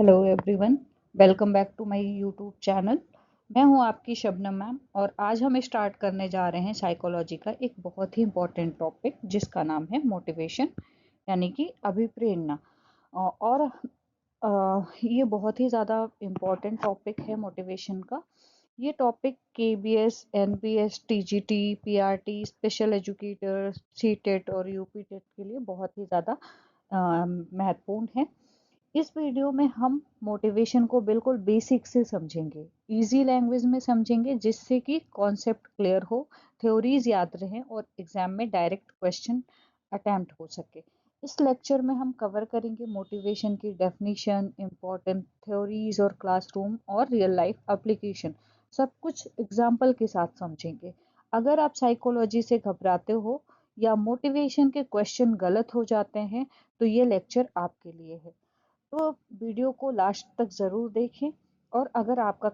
Hello everyone, welcome back to my YouTube channel. मैं हूं आपकी शबनम मैम और आज हम स्टार्ट करने जा रहे हैं साइकोलॉजी का एक बहुत ही इम्पोर्टेंट टॉपिक जिसका नाम है मोटिवेशन, यानी कि अभिप्रेरणा। और ये बहुत ही ज़्यादा इम्पोर्टेंट टॉपिक है मोटिवेशन का। ये topic KBS, NPS, TGT, PRT, special educator, CTET और यूपीटेट के लिए बहुत ही ज़्यादा महत्वपूर्ण है। इस वीडियो में हम मोटिवेशन को बिल्कुल बेसिक से समझेंगे, इजी लैंग्वेज में समझेंगे, जिससे कि कॉन्सेप्ट क्लियर हो, थ्योरीज याद रहें और एग्जाम में डायरेक्ट क्वेश्चन अटेम्प्ट हो सके। इस लेक्चर में हम कवर करेंगे मोटिवेशन की डेफिनेशन, इम्पोर्टेंट थ्योरीज और क्लासरूम और रियल लाइफ एप्लीकेशन, सब कुछ एग्जाम्पल के साथ समझेंगे। अगर आप साइकोलॉजी से घबराते हो या मोटिवेशन के क्वेश्चन गलत हो जाते हैं तो ये लेक्चर आपके लिए है। तो वीडियो को लास्ट तक ज़रूर देखें। और अगर आपको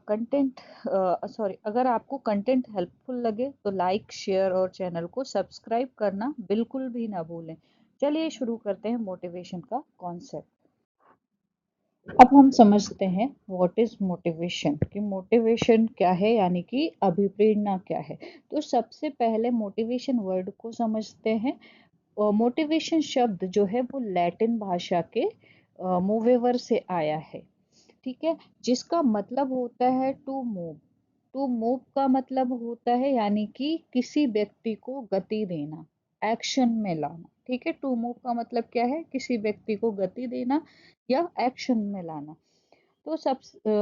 कंटेंट हेल्पफुल लगे तो लाइक, शेयर और चैनल को सब्सक्राइब करना बिल्कुल भी ना भूलें। चलिए शुरू करते हैं मोटिवेशन का कॉन्सेप्ट। अब हम समझते हैं व्हाट इज मोटिवेशन, कि मोटिवेशन क्या है, यानी कि अभिप्रेरणा क्या है। तो सबसे पहले मोटिवेशन वर्ड को समझते हैं। मोटिवेशन शब्द जो है वो लैटिन भाषा के मूवेवर से आया है, ठीक है, जिसका मतलब होता है टू मूव। टू मूव का मतलब होता है यानी कि किसी व्यक्ति को गति देना, एक्शन में लाना। ठीक है, टू मूव का मतलब क्या है? किसी व्यक्ति को गति देना या एक्शन में लाना। तो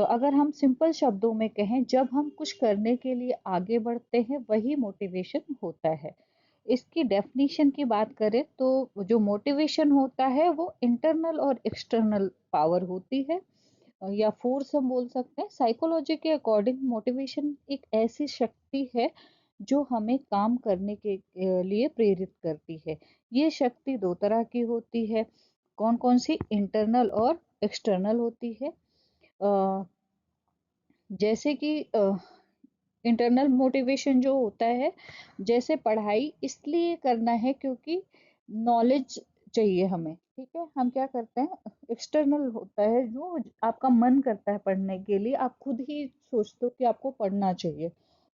अगर हम सिंपल शब्दों में कहें, जब हम कुछ करने के लिए आगे बढ़ते हैं वही मोटिवेशन होता है। इसकी डेफिनेशन की बात करें तो जो मोटिवेशन होता है वो इंटरनल और एक्सटर्नल पावर होती है, या फोर्स हम बोल सकते हैं। साइकोलॉजी के अकॉर्डिंग मोटिवेशन एक ऐसी शक्ति है जो हमें काम करने के लिए प्रेरित करती है। ये शक्ति दो तरह की होती है। कौन कौन सी? इंटरनल और एक्सटर्नल होती है। जैसे कि इंटरनल मोटिवेशन जो होता है, जैसे पढ़ाई इसलिए करना है क्योंकि नॉलेज चाहिए हमें, ठीक है, हम क्या करते हैं। एक्सटर्नल होता है जो आपका मन करता है पढ़ने के लिए, आप खुद ही सोचते हो कि आपको पढ़ना चाहिए।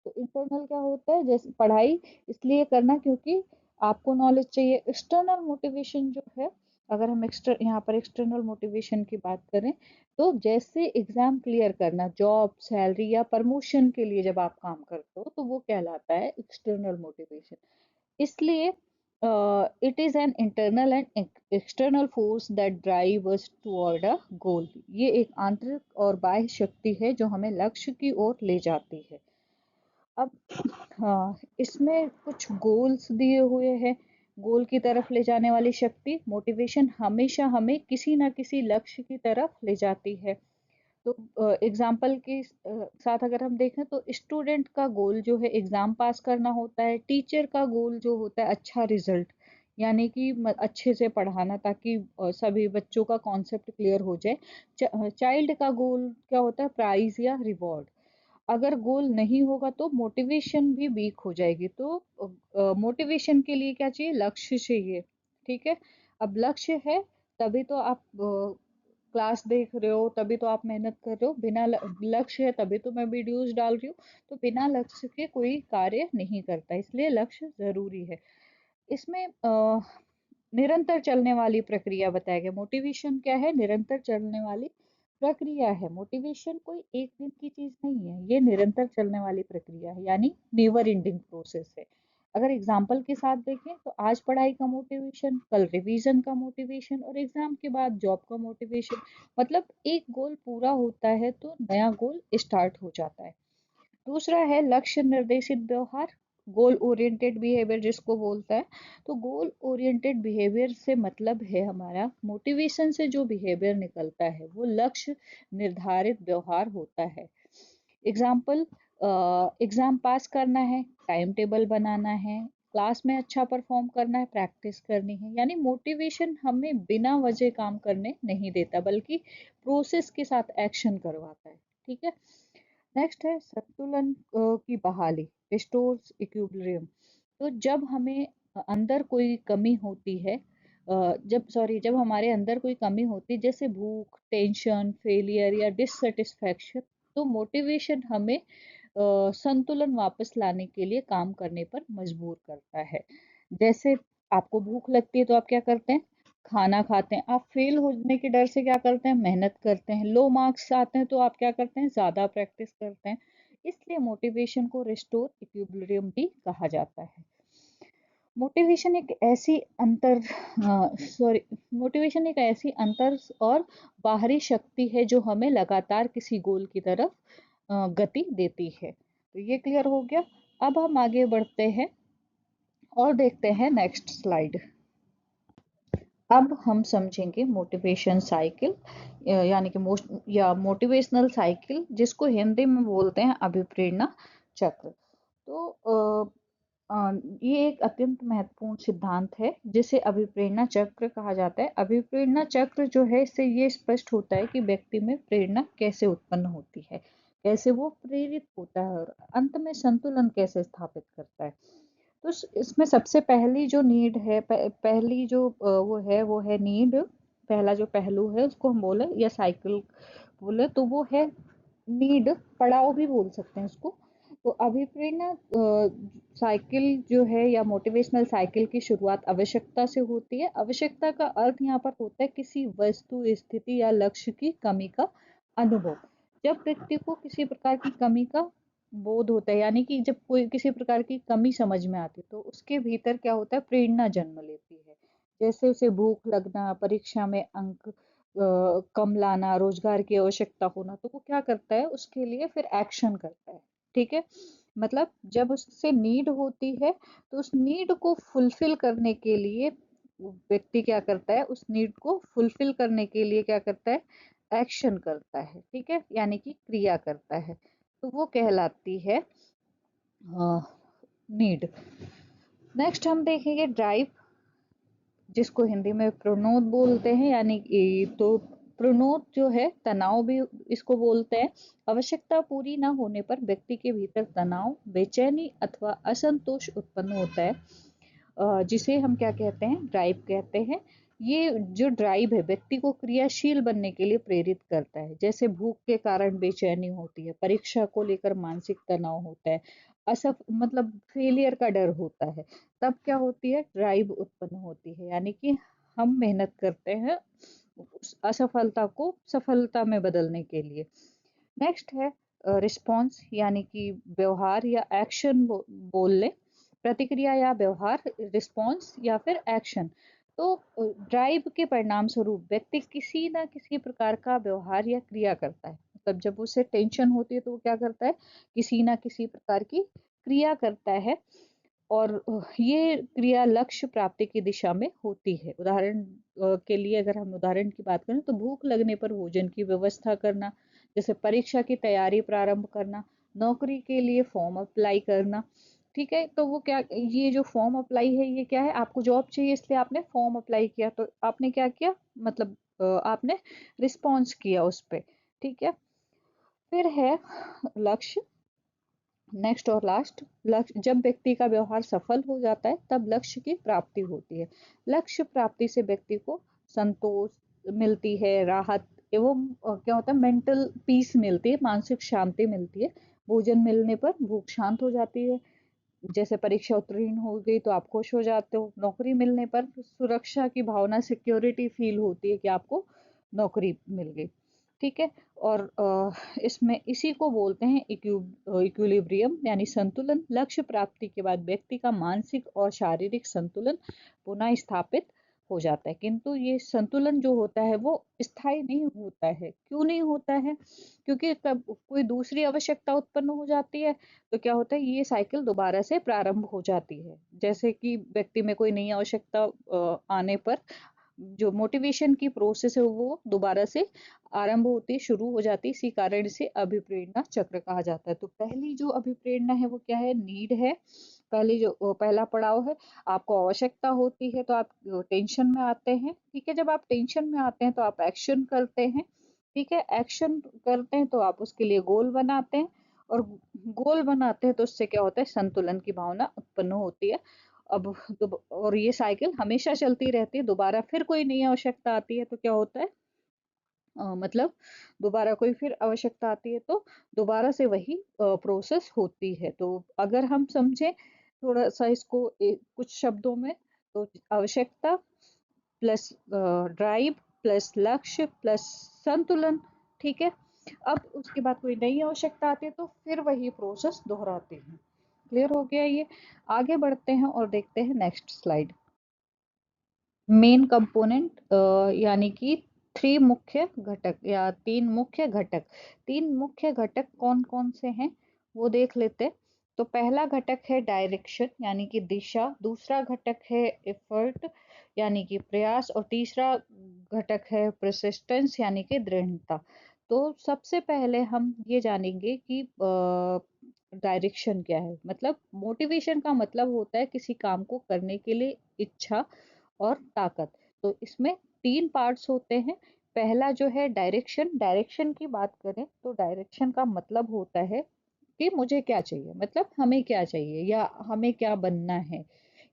तो इंटरनल क्या होता है? जैसे पढ़ाई इसलिए करना क्योंकि आपको नॉलेज चाहिए। एक्सटर्नल मोटिवेशन जो है, अगर हम यहाँ पर एक्सटर्नल मोटिवेशन की बात करें, तो जैसे एग्जाम क्लियर करना, जॉब, सैलरी या प्रमोशन के लिए जब आप काम करते हो तो वो कहलाता है एक्सटर्नल मोटिवेशन। इसलिए it is an internal and external force that drive us toward a goal. ये एक आंतरिक और बाह्य शक्ति है जो हमें लक्ष्य की ओर ले जाती है। अब हाँ, इसमें कुछ गोल्स दिए हुए हैं। गोल की तरफ ले जाने वाली शक्ति, मोटिवेशन हमेशा हमें किसी ना किसी लक्ष्य की तरफ ले जाती है। तो एग्जाम्पल के साथ अगर हम देखें तो स्टूडेंट का गोल जो है एग्जाम पास करना होता है। टीचर का गोल जो होता है अच्छा रिजल्ट, यानी कि अच्छे से पढ़ाना, ताकि सभी बच्चों का कॉन्सेप्ट क्लियर हो जाए। चाइल्ड का गोल क्या होता है? प्राइज या रिवॉर्ड। अगर गोल नहीं होगा तो मोटिवेशन भी वीक हो जाएगी। तो मोटिवेशन के लिए क्या चाहिए? लक्ष्य चाहिए, ठीक है। अब लक्ष्य है तभी तो आप क्लास देख रहे हो, तभी तो आप मेहनत कर रहे हो। बिना लक्ष्य है तभी तो मैं वीडियोस डाल रही हूँ। तो बिना लक्ष्य के कोई कार्य नहीं करता, इसलिए लक्ष्य जरूरी है। इसमें निरंतर चलने वाली प्रक्रिया बताया गया। मोटिवेशन क्या है? निरंतर चलने वाली प्रक्रिया है। मोटिवेशन कोई एक दिन की चीज नहीं है, ये निरंतर चलने वाली प्रक्रिया है, यानी नेवर एंडिंग प्रोसेस है। अगर एग्जाम्पल के साथ देखें तो आज पढ़ाई का मोटिवेशन, कल रिवीजन का मोटिवेशन और एग्जाम के बाद जॉब का मोटिवेशन। मतलब एक गोल पूरा होता है तो नया गोल स्टार्ट हो जाता है। दूसरा है लक्ष्य निर्देशित व्यवहार, गोल ओरिएंटेड बिहेवियर जिसको बोलता है। तो गोल ओरिएंटेड बिहेवियर से मतलब है हमारा मोटिवेशन से जो बिहेवियर निकलता है वो लक्ष्य निर्धारित व्यवहार होता है। एग्जाम्पल, एग्जाम पास करना है, टाइम टेबल बनाना है, क्लास में अच्छा परफॉर्म करना है, प्रैक्टिस करनी है। यानी मोटिवेशन हमें बिना वजह काम करने नहीं देता, बल्कि प्रोसेस के साथ एक्शन करवाता है, ठीक है। नेक्स्ट है संतुलन की बहाली, रिस्टोर्स इक्विलिब्रियम। तो जब हमें अंदर कोई कमी होती है, जब हमारे अंदर कोई कमी होती है, जैसे भूख, टेंशन, फेलियर या डिससेटिस्फैक्शन, तो मोटिवेशन हमें संतुलन वापस लाने के लिए काम करने पर मजबूर करता है। जैसे आपको भूख लगती है तो आप क्या करते हैं? खाना खाते हैं। आप फेल होने के डर से क्या करते हैं? मेहनत करते हैं। लो मार्क्स आते हैं तो आप क्या करते हैं? ज़्यादा प्रैक्टिस करते हैं। इसलिए मोटिवेशन को रिस्टोर इक्विलिब्रियम भी कहा जाता है। मोटिवेशन एक ऐसी अंतर सॉरी मोटिवेशन एक ऐसी अंतर और बाहरी शक्ति है जो हमें लगातार किसी गोल की तरफ गति देती है। तो ये क्लियर हो गया। अब हम आगे बढ़ते हैं और देखते हैं नेक्स्ट स्लाइड। अब हम समझेंगे मोटिवेशन साइकिल, यानी कि मोटिवेशनल साइकिल, जिसको हिंदी में बोलते हैं अभिप्रेरणा चक्र। तो ये एक अत्यंत महत्वपूर्ण सिद्धांत है जिसे अभिप्रेरणा चक्र कहा जाता है। अभिप्रेरणा चक्र जो है, इससे ये स्पष्ट होता है कि व्यक्ति में प्रेरणा कैसे उत्पन्न होती है, कैसे वो प्रेरित होता है और अंत में संतुलन कैसे स्थापित करता है। तो इसमें सबसे पहली जो नीड है, पहली जो वो है नीड। पहला जो पहलू है उसको हम बोले या साइकिल बोले तो वो है नीड, पड़ाव भी बोल सकते हैं इसको। तो अभिप्रेरणा साइकिल जो है या मोटिवेशनल साइकिल की शुरुआत आवश्यकता से होती है। आवश्यकता का अर्थ यहाँ पर होता है किसी वस्तु, स्थिति या लक्ष्य की कमी का अनुभव। जब व्यक्ति को किसी प्रकार की कमी का बोध होता है, यानी कि जब कोई किसी प्रकार की कमी समझ में आती है तो उसके भीतर क्या होता है? प्रेरणा जन्म लेती है। जैसे उसे भूख लगना, परीक्षा में अंक कम लाना, रोजगार की आवश्यकता होना, तो वो क्या करता है? उसके लिए फिर एक्शन करता है। ठीक है, मतलब जब उससे नीड होती है तो उस नीड को फुलफिल करने के लिए वो व्यक्ति क्या करता है? उस नीड को फुलफिल करने के लिए क्या करता है? एक्शन करता है। ठीक है, यानी कि क्रिया करता है। तो वो कहलाती है नीड। नेक्स्ट हम देखेंगे ड्राइव, जिसको हिंदी में प्रणोद बोलते हैं, यानी कि तो प्रणोद जो है तनाव भी इसको बोलते हैं। आवश्यकता पूरी ना होने पर व्यक्ति के भीतर तनाव, बेचैनी अथवा असंतोष उत्पन्न होता है, जिसे हम क्या कहते हैं? ड्राइव कहते हैं। ये जो ड्राइव है व्यक्ति को क्रियाशील बनने के लिए प्रेरित करता है। जैसे भूख के कारण बेचैनी होती है, परीक्षा को लेकर मानसिक तनाव होता है, मतलब फेलियर का डर होता है, तब क्या होती है? ड्राइव उत्पन्न होती है, यानी कि हम मेहनत करते हैं उस असफलता को सफलता में बदलने के लिए। नेक्स्ट है रिस्पॉन्स, यानी कि व्यवहार या एक्शन बोल ले, प्रतिक्रिया या व्यवहार, रिस्पॉन्स या फिर एक्शन। तो ड्राइव के परिणाम स्वरूप व्यक्ति किसी ना किसी प्रकार का व्यवहार या क्रिया करता है। मतलब जब उसे टेंशन होती है तो वो क्या करता है? किसी ना किसी प्रकार की क्रिया करता है, और ये क्रिया लक्ष्य प्राप्ति की दिशा में होती है। उदाहरण के लिए अगर हम उदाहरण की बात करें तो भूख लगने पर भोजन की व्यवस्था करना, जैसे परीक्षा की तैयारी प्रारंभ करना, नौकरी के लिए फॉर्म अप्लाई करना। ठीक है, तो वो क्या, ये जो फॉर्म अप्लाई है ये क्या है? आपको जॉब चाहिए इसलिए आपने फॉर्म अप्लाई किया, तो आपने क्या किया? मतलब आपने रिस्पॉन्स किया उस पे। ठीक है, फिर है लक्ष्य। नेक्स्ट और लास्ट, लक्ष्य, जब व्यक्ति का व्यवहार सफल हो जाता है तब लक्ष्य की प्राप्ति होती है। लक्ष्य प्राप्ति से व्यक्ति को संतोष मिलती है, राहत एवं क्या होता है? मेंटल पीस मिलती है, मानसिक शांति मिलती है। भोजन मिलने पर भूख शांत हो जाती है। जैसे परीक्षा उत्तीर्ण हो गई तो आप खुश हो जाते हो। नौकरी मिलने पर सुरक्षा की भावना, सिक्योरिटी फील होती है कि आपको नौकरी मिल गई। ठीक है, और इसमें इसी को बोलते हैं इक्विलिब्रियम, यानी संतुलन। लक्ष्य प्राप्ति के बाद व्यक्ति का मानसिक और शारीरिक संतुलन पुनः स्थापित हो जाता है, किंतु ये संतुलन जो होता है वो स्थायी नहीं होता है। क्यों नहीं होता है? क्योंकि कब कोई दूसरी आवश्यकता उत्पन्न हो जाती है तो क्या होता है? ये साइकिल दोबारा से प्रारंभ हो जाती है। जैसे कि व्यक्ति में कोई नई आवश्यकता आने पर जो मोटिवेशन की प्रोसेस है वो दोबारा से आरंभ होती, शुरू हो जाती। इसी कारण से अभिप्रेरणा चक्र कहा जाता है। तो पहली जो अभिप्रेरणा है वो क्या है? नीड है। पहली जो पहला पड़ाव है, आपको आवश्यकता होती है तो आप टेंशन में आते हैं। ठीक है, जब आप टेंशन में आते हैं तो आप एक्शन करते हैं। ठीक है, एक्शन करते हैं तो आप उसके लिए गोल बनाते हैं, और गोल बनाते हैं तो उससे क्या होता है? संतुलन की भावना उत्पन्न होती है। अब और ये साइकिल हमेशा चलती रहती है, दोबारा फिर कोई नई आवश्यकता आती है तो क्या होता है, मतलब दोबारा कोई फिर आवश्यकता आती है तो दोबारा से वही प्रोसेस होती है। तो अगर हम समझें थोड़ा सा इसको कुछ शब्दों में, तो आवश्यकता प्लस ड्राइव प्लस लक्ष्य प्लस संतुलन, ठीक है। अब उसके बाद कोई नई आवश्यकता आती है तो फिर वही प्रोसेस दोहराते हैं। क्लियर हो गया ये? आगे बढ़ते हैं और देखते हैं नेक्स्ट स्लाइड। मेन कंपोनेंट यानी कि थ्री मुख्य घटक या तीन मुख्य घटक। तीन मुख्य घटक कौन कौन से हैं वो देख लेते हैं। तो पहला घटक है डायरेक्शन यानी कि दिशा, दूसरा घटक है एफर्ट यानी कि प्रयास, और तीसरा घटक है परसिस्टेंस यानी कि दृढ़ता। तो सबसे पहले हम ये जानेंगे कि डायरेक्शन क्या है। मतलब मोटिवेशन का मतलब होता है किसी काम को करने के लिए इच्छा और ताकत। तो इसमें तीन पार्ट्स होते हैं। पहला जो है डायरेक्शन, डायरेक्शन की बात करें तो डायरेक्शन का मतलब होता है कि मुझे क्या चाहिए, मतलब हमें क्या चाहिए या हमें क्या बनना है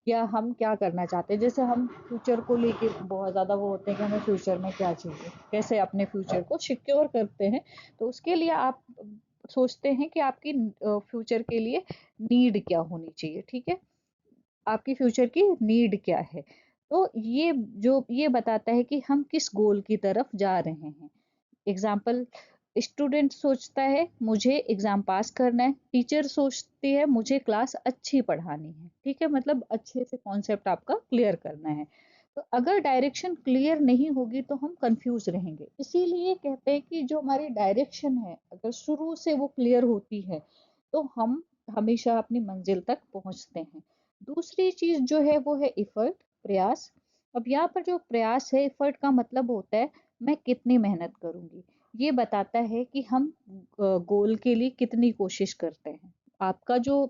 या हम क्या करना चाहते हैं। जैसे हम फ्यूचर को लेके बहुत ज़्यादा वो होते हैं कि हमें फ्यूचर में क्या चाहिए, कैसे अपने फ्यूचर को सिक्योर करते हैं। तो उसके लिए आप सोचते हैं कि आपकी फ्यूचर के लिए नीड क्या होनी चाहिए, ठीक है, आपकी फ्यूचर की नीड क्या है। तो ये बताता है कि हम किस गोल की तरफ जा रहे हैं। एग्जाम्पल, स्टूडेंट सोचता है मुझे एग्जाम पास करना है, टीचर सोचती है मुझे क्लास अच्छी पढ़ानी है, ठीक है, मतलब अच्छे से कॉन्सेप्ट आपका क्लियर करना है। तो अगर डायरेक्शन क्लियर नहीं होगी तो हम कंफ्यूज रहेंगे। इसीलिए कहते हैं कि जो हमारी डायरेक्शन है अगर शुरू से वो क्लियर होती है तो हम हमेशा अपनी मंजिल तक पहुंचते हैं। दूसरी चीज जो है वो है एफर्ट, प्रयास। अब यहाँ पर जो प्रयास है, एफर्ट का मतलब होता है मैं कितनी मेहनत करूंगी। ये बताता है कि हम गोल के लिए कितनी कोशिश करते हैं। आपका जो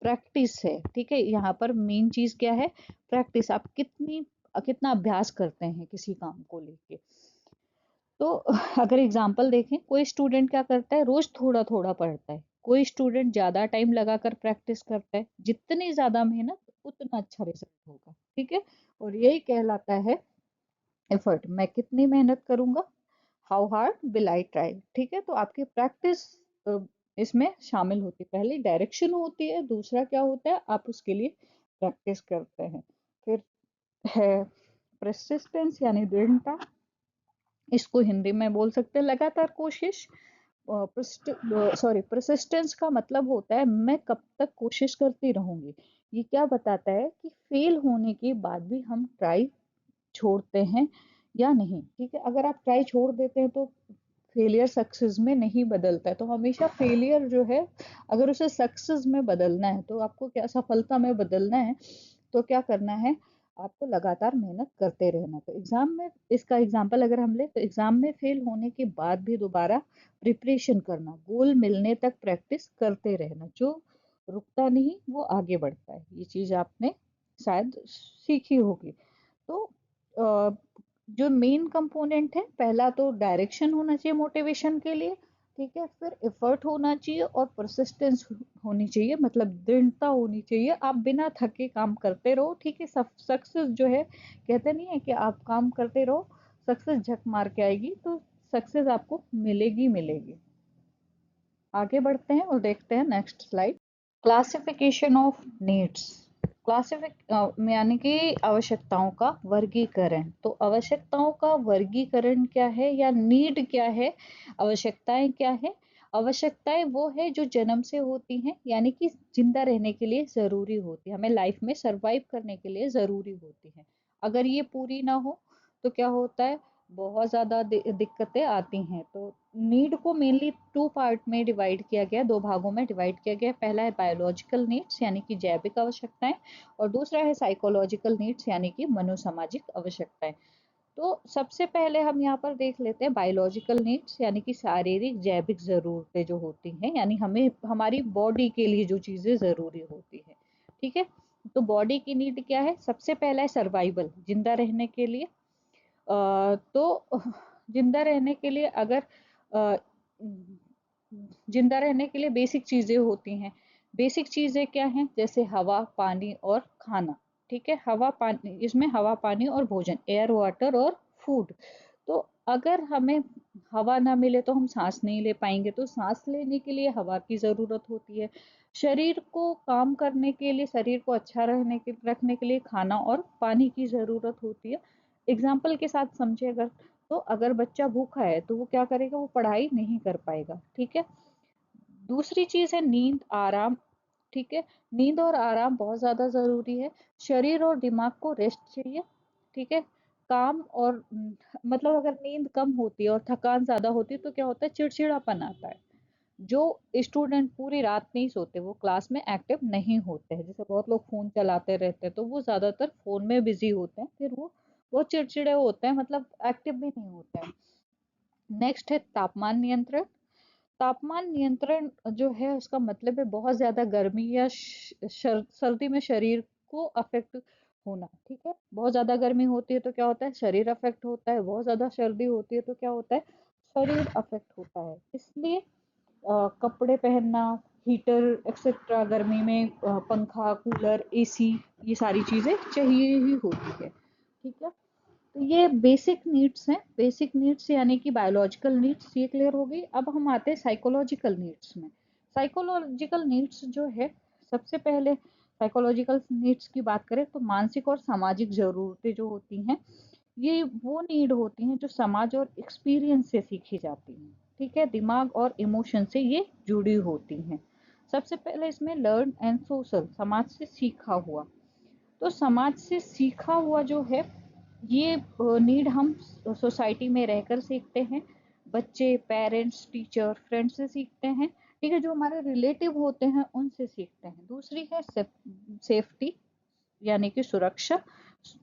प्रैक्टिस है, ठीक है, यहाँ पर मेन चीज क्या है, प्रैक्टिस। आप कितना अभ्यास करते हैं किसी काम को लेके। तो अगर एग्जाम्पल देखें, कोई स्टूडेंट क्या करता है, रोज थोड़ा थोड़ा पढ़ता है, कोई स्टूडेंट ज्यादा टाइम लगाकर प्रैक्टिस करता है। जितनी ज्यादा मेहनत उतना अच्छा रिजल्ट होगा, ठीक है। और यही कहलाता है एफर्ट, मैं कितनी मेहनत करूंगा, how hard will I try, ठीक है। तो आपकी प्रैक्टिस इसमें शामिल होती है। पहली डायरेक्शन होती है, दूसरा क्या होता है, आप उसके लिए प्रैक्टिस करते हैं। फिर है परसिस्टेंस यानी दृढ़ता, इसको हिंदी में बोल सकते हैं लगातार कोशिश। परसिस्टेंस का मतलब होता है मैं कब तक कोशिश करती रहूंगी। ये क्या बताता है कि फेल होने के बाद भी हम ट्राई छोड़ते हैं या नहीं, ठीक है। अगर आप ट्राई छोड़ देते हैं तो फेलियर सक्सेस में नहीं बदलता है। तो हमेशा फेलियर जो है अगर उसे सक्सेस में बदलना है तो आपको क्या, सफलता में बदलना है तो क्या करना है, आपको लगातार मेहनत करते रहना। तो एग्जाम में इसका एग्जाम्पल अगर हम ले तो एग्जाम में फेल होने के बाद भी दोबारा प्रिपरेशन करना, गोल मिलने तक प्रैक्टिस करते रहना। जो रुकता नहीं वो आगे बढ़ता है। ये चीज आपने शायद सीखी होगी। तो अ, जो मेन कंपोनेंट है, पहला तो डायरेक्शन होना चाहिए मोटिवेशन के लिए, ठीक है, फिर एफर्ट होना चाहिए और परसिस्टेंस होनी चाहिए, मतलब दृढ़ता होनी चाहिए। आप बिना थके काम करते रहो, ठीक है। सक्सेस जो है, कहते नहीं है कि आप काम करते रहो सक्सेस झक मार के आएगी, तो सक्सेस आपको मिलेगी मिलेगी। आगे बढ़ते हैं और देखते हैं next slide. Classification of needs, क्लासिफिक यानी कि आवश्यकताओं का वर्गीकरण। तो आवश्यकताओं का वर्गीकरण क्या है या नीड क्या है, आवश्यकताएं क्या है। आवश्यकताएं वो है जो जन्म से होती हैं, यानी कि जिंदा रहने के लिए जरूरी होती है, हमें लाइफ में सरवाइव करने के लिए जरूरी होती है। अगर ये पूरी ना हो तो क्या होता है, बहुत ज्यादा दिक्कतें आती हैं। तो नीड को मेनली टू पार्ट में डिवाइड किया गया, दो भागों में डिवाइड किया गया। पहला है बायोलॉजिकल नीड्स यानी कि जैविक आवश्यकताएं, और दूसरा है साइकोलॉजिकल नीड्स यानी कि मनोसामाजिक आवश्यकताएं। तो सबसे पहले हम यहाँ पर देख लेते हैं बायोलॉजिकल नीड्स यानी कि शारीरिक जैविक जरूरतें जो होती हैं, यानी हमें हमारी बॉडी के लिए जो चीजें जरूरी होती है, ठीक है। तो बॉडी की नीड क्या है, सबसे पहला है सर्वाइवल, जिंदा रहने के लिए। तो जिंदा रहने के लिए अगर अ, जिंदा रहने के लिए बेसिक चीजें होती हैं, बेसिक चीजें क्या हैं, जैसे हवा, पानी और खाना। ठीक है, हवा पानी, इसमें हवा पानी और भोजन, एयर वाटर और फूड। तो अगर हमें हवा ना मिले तो हम सांस नहीं ले पाएंगे, तो सांस लेने के लिए हवा की जरूरत होती है। शरीर को काम करने के लिए, शरीर को अच्छा रखने के लिए खाना और पानी की जरूरत होती है। एग्जाम्पल के साथ समझे अगर, तो अगर बच्चा भूखा है तो वो क्या करेगा, वो पढ़ाई नहीं कर पाएगा। ठीक है, दूसरी चीज है नींद, आराम। ठीक है, नींद और आराम बहुत ज्यादा जरूरी है। शरीर और दिमाग को रेस्ट चाहिए। ठीक है, काम और मतलब अगर नींद कम होती है और थकान ज्यादा होती है तो क्या होता है, चिड़चिड़ापन आता है। जो स्टूडेंट पूरी रात नहीं सोते वो क्लास में एक्टिव नहीं होते हैं। जैसे बहुत लोग फोन चलाते रहते हैं तो वो ज्यादातर फोन में बिजी होते हैं, फिर वो चिड़चिड़े होते हैं, मतलब एक्टिव भी नहीं होते हैं। नेक्स्ट है तापमान नियंत्रण। तापमान नियंत्रण जो है उसका मतलब है बहुत ज्यादा गर्मी या सर्दी में शरीर को अफेक्ट होना। ठीक है, बहुत ज्यादा गर्मी होती है तो क्या होता है, शरीर अफेक्ट होता है। बहुत ज्यादा सर्दी होती है तो क्या होता है, शरीर अफेक्ट होता है। इसलिए कपड़े पहनना, हीटर एक्सेट्रा, गर्मी में पंखा, कूलर, एसी, ये सारी चीजें चाहिए ही होती है। ठीक है, तो ये बेसिक नीड्स हैं। बेसिक नीड्स यानी कि बायोलॉजिकल नीड्स, ये क्लियर हो गई। अब हम आते हैं साइकोलॉजिकल नीड्स में। साइकोलॉजिकल नीड्स जो है, सबसे पहले साइकोलॉजिकल नीड्स की बात करें तो मानसिक और सामाजिक जरूरतें जो होती हैं, ये वो नीड होती हैं जो समाज और एक्सपीरियंस से सीखी जाती हैं। ठीक है, दिमाग और इमोशन से ये जुड़ी होती हैं। सबसे पहले इसमें लर्न एंड सोशल, समाज से सीखा हुआ। तो समाज से सीखा हुआ जो है, ये नीड हम सोसाइटी में रहकर सीखते हैं। बच्चे पेरेंट्स टीचर फ्रेंड्स से सीखते हैं। ठीक है, जो हमारे रिलेटिव होते हैं उनसे सीखते हैं। दूसरी है सेफ्टी, यानी कि सुरक्षा।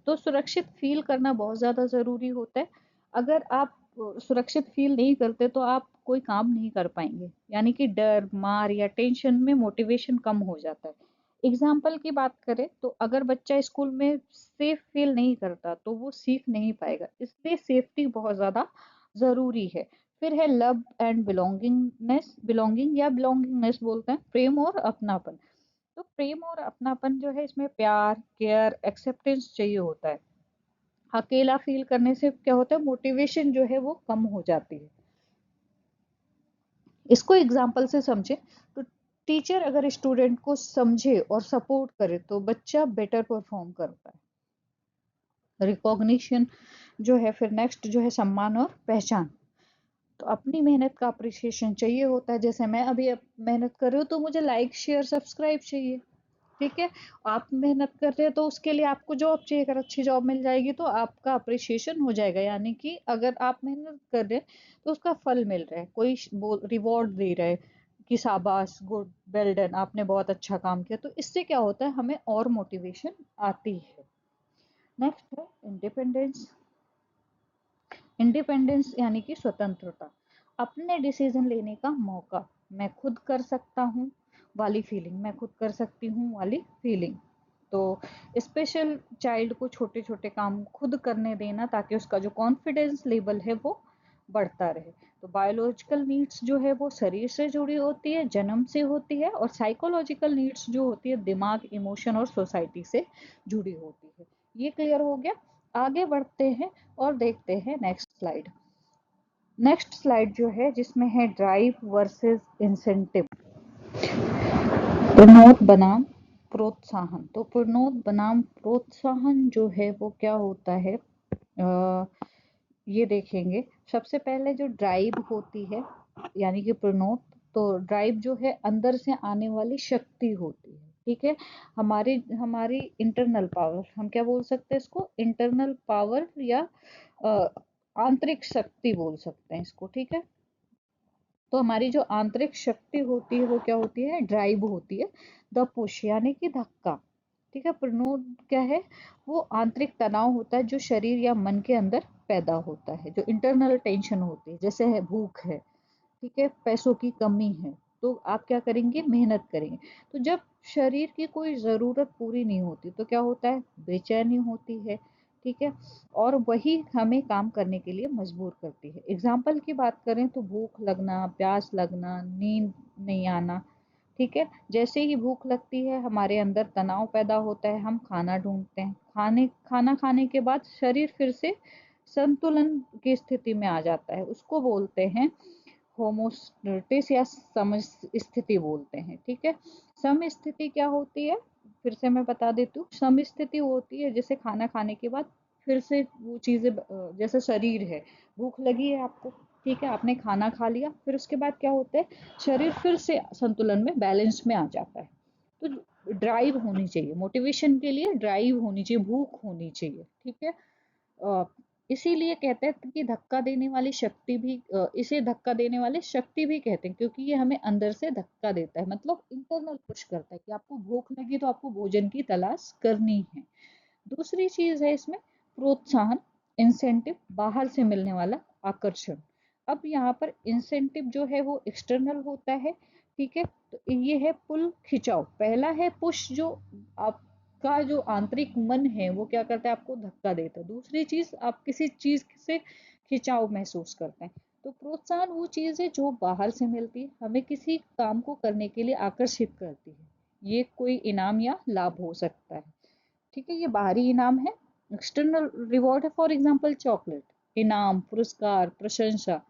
तो सुरक्षित फील करना बहुत ज़्यादा ज़रूरी होता है। अगर आप सुरक्षित फील नहीं करते तो आप कोई काम नहीं कर पाएंगे, यानी कि डर, मार या टेंशन में मोटिवेशन कम हो जाता है। एग्जाम्पल की बात करें तो अगर बच्चा स्कूल में सेफ फील नहीं करता तो वो सीख नहीं पाएगा, इसलिए सेफ्टी बहुत ज़्यादा ज़रूरी है। फिर है लव एंड बिलोंगिंगनेस, बिलोंगिंग या बिलोंगिंगनेस बोलते हैं, प्रेम और अपनापन। तो प्रेम और अपनापन जो है, इसमें प्यार, केयर, एक्सेप्टेंस चाहिए होता है। अकेला फील करने से क्या होता है, मोटिवेशन जो है वो कम हो जाती है। इसको एग्जाम्पल से समझे तो टीचर अगर स्टूडेंट को समझे और सपोर्ट करे तो बच्चा बेटर परफॉर्म करता है। रिकॉग्निशन जो है, फिर नेक्स्ट जो है सम्मान और पहचान। तो अपनी मेहनत का अप्रिसिएशन चाहिए होता है। जैसे मैं अभी मेहनत कर रही हूँ तो मुझे लाइक शेयर सब्सक्राइब चाहिए। ठीक है, आप मेहनत कर रहे हैं तो उसके लिए आपको जॉब चाहिए। अगर अच्छी जॉब मिल जाएगी तो आपका अप्रिसिएशन हो जाएगा, यानी कि अगर आप मेहनत कर रहे हैं तो उसका फल मिल रहा है, कोई रिवॉर्ड दे रहा है कि शाबाश, गुड, वेल डन, आपने बहुत अच्छा काम किया। तो इससे क्या होता है, हमें और मोटिवेशन आती है। नेक्स्ट है इंडिपेंडेंस। इंडिपेंडेंस यानी कि स्वतंत्रता, अपने डिसीजन लेने का मौका, मैं खुद कर सकता हूँ वाली फीलिंग, मैं खुद कर सकती हूँ वाली फीलिंग। तो स्पेशल चाइल्ड को छोटे छोटे काम खुद करने देना ताकि उसका जो कॉन्फिडेंस लेवल है वो बढ़ता रहे। तो बायोलॉजिकल नीड्स जो है वो शरीर से जुड़ी होती है, जन्म से होती है। और साइकोलॉजिकल नीड्स जो होती है दिमाग, इमोशन और सोसाइटी से जुड़ी होती है। ये क्लियर हो गया। आगे बढ़ते हैं और देखते हैं नेक्स्ट स्लाइड। नेक्स्ट स्लाइड जो है जिसमें है ड्राइव वर्सेस इंसेंटिव, प्रणोद बनाम प्रोत्साहन। तो प्रणोद बनाम प्रोत्साहन जो है वो क्या होता है, ये देखेंगे। सबसे पहले जो ड्राइव होती है यानी कि प्रणोद, तो ड्राइव जो है अंदर से आने वाली शक्ति होती है। ठीक है, हमारी हमारी इंटरनल पावर, हम क्या बोल सकते हैं इसको, इंटरनल पावर या अ, आंतरिक शक्ति बोल सकते हैं इसको। ठीक है, तो हमारी जो आंतरिक शक्ति होती है वो क्या होती है, ड्राइव होती है। द पुश यानी कि धक्का। ठीक है, प्रणोद क्या है, वो आंतरिक तनाव होता है जो शरीर या मन के अंदर पैदा होता है, जो इंटरनल टेंशन होती है। जैसे है भूख है, ठीक है, पैसों की कमी है, तो आप क्या करेंगे, मेहनत करेंगे। तो जब शरीर की कोई ज़रूरत पूरी नहीं होती तो क्या होता है, बेचैनी होती है। ठीक है, और वही हमें काम करने के लिए मजबूर करती है। एग्जाम्पल की बात करें तो भूख लगना, प्यास लगना, नींद नहीं आना, ठीक है, जैसे ही भूख लगती है हमारे अंदर तनाव पैदा होता है, हम खाना ढूंढते हैं, खाना खाने के बाद शरीर फिर से संतुलन की स्थिति में आ जाता है, उसको बोलते हैं होमोस्टेसिस या सम स्थिति बोलते हैं। ठीक है, सम स्थिति क्या होती है, फिर से मैं बता देती हूँ। सम स्थिति वो होती है जैसे खाना खाने के बाद फिर से वो चीजें जैसे शरीर है, भूख लगी है आपको, ठीक है, आपने खाना खा लिया, फिर उसके बाद क्या होता है, शरीर फिर से संतुलन में, बैलेंस में आ जाता है। तो ड्राइव होनी चाहिए, मोटिवेशन के लिए ड्राइव होनी चाहिए, भूख होनी चाहिए। ठीक है, अ, इसीलिए कहते हैं कि धक्का देने वाली शक्ति भी, इसे धक्का देने वाले शक्ति भी कहते हैं, क्योंकि ये हमें अंदर से धक्का देता है, मतलब इंटरनल पुश करता है कि आपको भूख लगी तो आपको भोजन की तलाश करनी है। दूसरी चीज है इसमें प्रोत्साहन, इंसेंटिव, बाहर से मिलने वाला आकर्षण। अब यहाँ पर इंसेंटिव जो है वो एक्सटर्नल होता है, ठीक है, तो ये है पुल, खिंचाव। पहला है पुश, जो आपका जो आंतरिक मन है वो क्या करता है, आपको धक्का देता है। दूसरी चीज, आप किसी चीज से खिंचाव महसूस करते हैं। तो प्रोत्साहन वो चीज है जो बाहर से मिलती है, हमें किसी काम को करने के लिए आकर्षित करती है। ये कोई इनाम या लाभ हो सकता है। ठीक है, ये बाहरी इनाम है। एक्सटर्नल रिवॉर्ड है, फॉर एग्जांपल चॉकलेट, इनाम, पुरस्कार, प्रशंसा।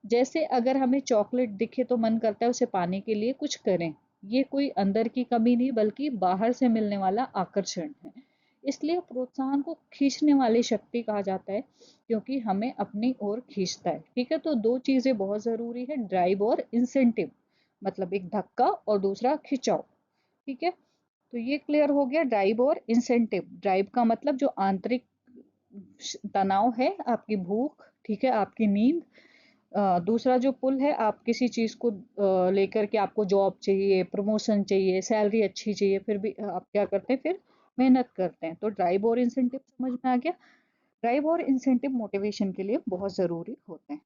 जैसे अगर हमें चॉकलेट दिखे तो मन करता है उसे पाने के लिए कुछ करें। ये कोई अंदर की कमी नहीं बल्कि बाहर से मिलने वाला आकर्षण है। इसलिए प्रोत्साहन को खींचने वाली शक्ति कहा जाता है, क्योंकि हमें अपनी ओर खींचता है। ठीक है, तो दो चीजें बहुत जरूरी है, ड्राइव और इंसेंटिव, मतलब एक धक्का और दूसरा खिंचाव। ठीक है, तो ये क्लियर हो गया, ड्राइव और इंसेंटिव। ड्राइव का मतलब जो आंतरिक तनाव है, आपकी भूख, ठीक है, आपकी नींद। दूसरा जो पुल है, आप किसी चीज को लेकर के, आपको जॉब चाहिए, प्रमोशन चाहिए, सैलरी अच्छी चाहिए, फिर भी आप क्या करते हैं, फिर मेहनत करते हैं। तो ड्राइव और इंसेंटिव समझ में आ गया। ड्राइव और इंसेंटिव मोटिवेशन के लिए बहुत जरूरी होते हैं।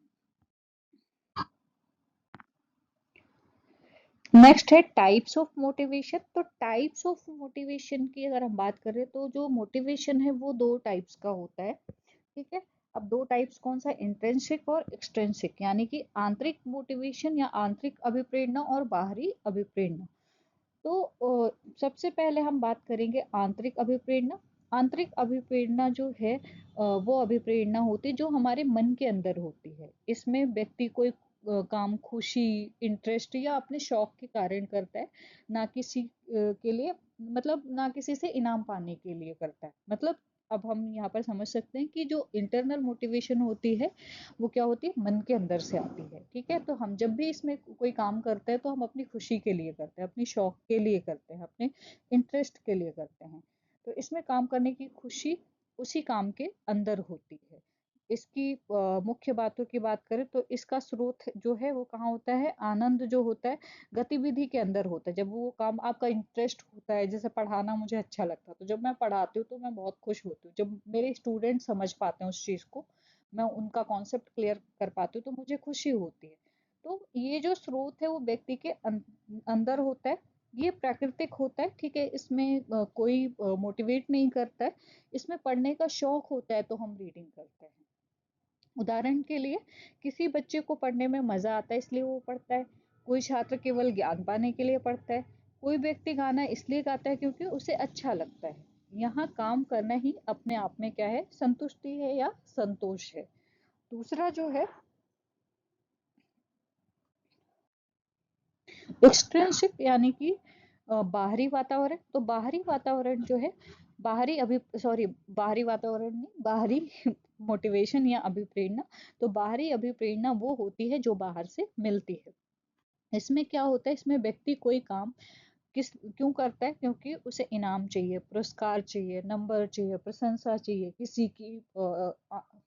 नेक्स्ट है टाइप्स ऑफ मोटिवेशन। तो टाइप्स ऑफ मोटिवेशन की अगर हम बात करें तो जो मोटिवेशन है वो दो टाइप्स का होता है। ठीक है, अब दो टाइप्स कौन सा, इंट्रिंसिक और एक्सट्रिंसिक, यानी कि आंतरिक मोटिवेशन या आंतरिक अभिप्रेरणा और बाहरी अभिप्रेरणा। तो सबसे पहले हम बात करेंगे आंतरिक अभिप्रेरणा। आंतरिक अभिप्रेरणा जो है, वो अभिप्रेरणा होती है जो हमारे मन के अंदर होती है। इसमें व्यक्ति कोई काम खुशी, इंटरेस्ट या अपने शौक के कारण करता है, ना किसी के लिए, मतलब ना किसी से इनाम पाने के लिए करता है। मतलब अब हम यहाँ पर समझ सकते हैं कि जो इंटरनल मोटिवेशन होती है वो क्या होती है, मन के अंदर से आती है। ठीक है, तो हम जब भी इसमें कोई काम करते हैं तो हम अपनी खुशी के लिए करते हैं, अपनी शौक के लिए करते हैं, अपने इंटरेस्ट के लिए करते हैं। तो इसमें काम करने की खुशी उसी काम के अंदर होती है। इसकी मुख्य बातों की बात करें तो इसका स्रोत जो है वो कहाँ होता है, आनंद जो होता है गतिविधि के अंदर होता है। जब वो काम आपका इंटरेस्ट होता है, जैसे पढ़ाना मुझे अच्छा लगता है, तो जब मैं पढ़ाती हूँ तो मैं बहुत खुश होती हूँ। जब मेरे स्टूडेंट समझ पाते हैं उस चीज को, मैं उनका कॉन्सेप्ट क्लियर कर पाती हूँ, तो मुझे खुशी होती है। तो ये जो स्रोत है वो व्यक्ति के अंदर होता है। ये प्राकृतिक होता है, ठीक है, इसमें कोई मोटिवेट नहीं करता है। इसमें पढ़ने का शौक होता है तो हम रीडिंग करते हैं। उदाहरण के लिए, किसी बच्चे को पढ़ने में मजा आता है इसलिए वो पढ़ता है। कोई छात्र केवल ज्ञान पाने के लिए पढ़ता है। कोई व्यक्ति गाना इसलिए गाता है क्योंकि उसे अच्छा लगता है। यहाँ काम करना ही अपने आप में क्या है, संतुष्टि है या संतोष है। दूसरा जो है एक्सट्रिंसिक, यानी कि बाहरी वातावरण। तो बाहरी वातावरण जो है, बाहरी अभी सॉरी बाहरी वातावरण नहीं, बाहरी मोटिवेशन या अभिप्रेरणा। तो बाहरी अभिप्रेरणा वो होती है जो बाहर से मिलती है। इसमें क्या होता है, इसमें व्यक्ति कोई काम किस क्यों करता है, क्योंकि उसे इनाम चाहिए, पुरस्कार चाहिए, नंबर चाहिए, प्रशंसा चाहिए, किसी की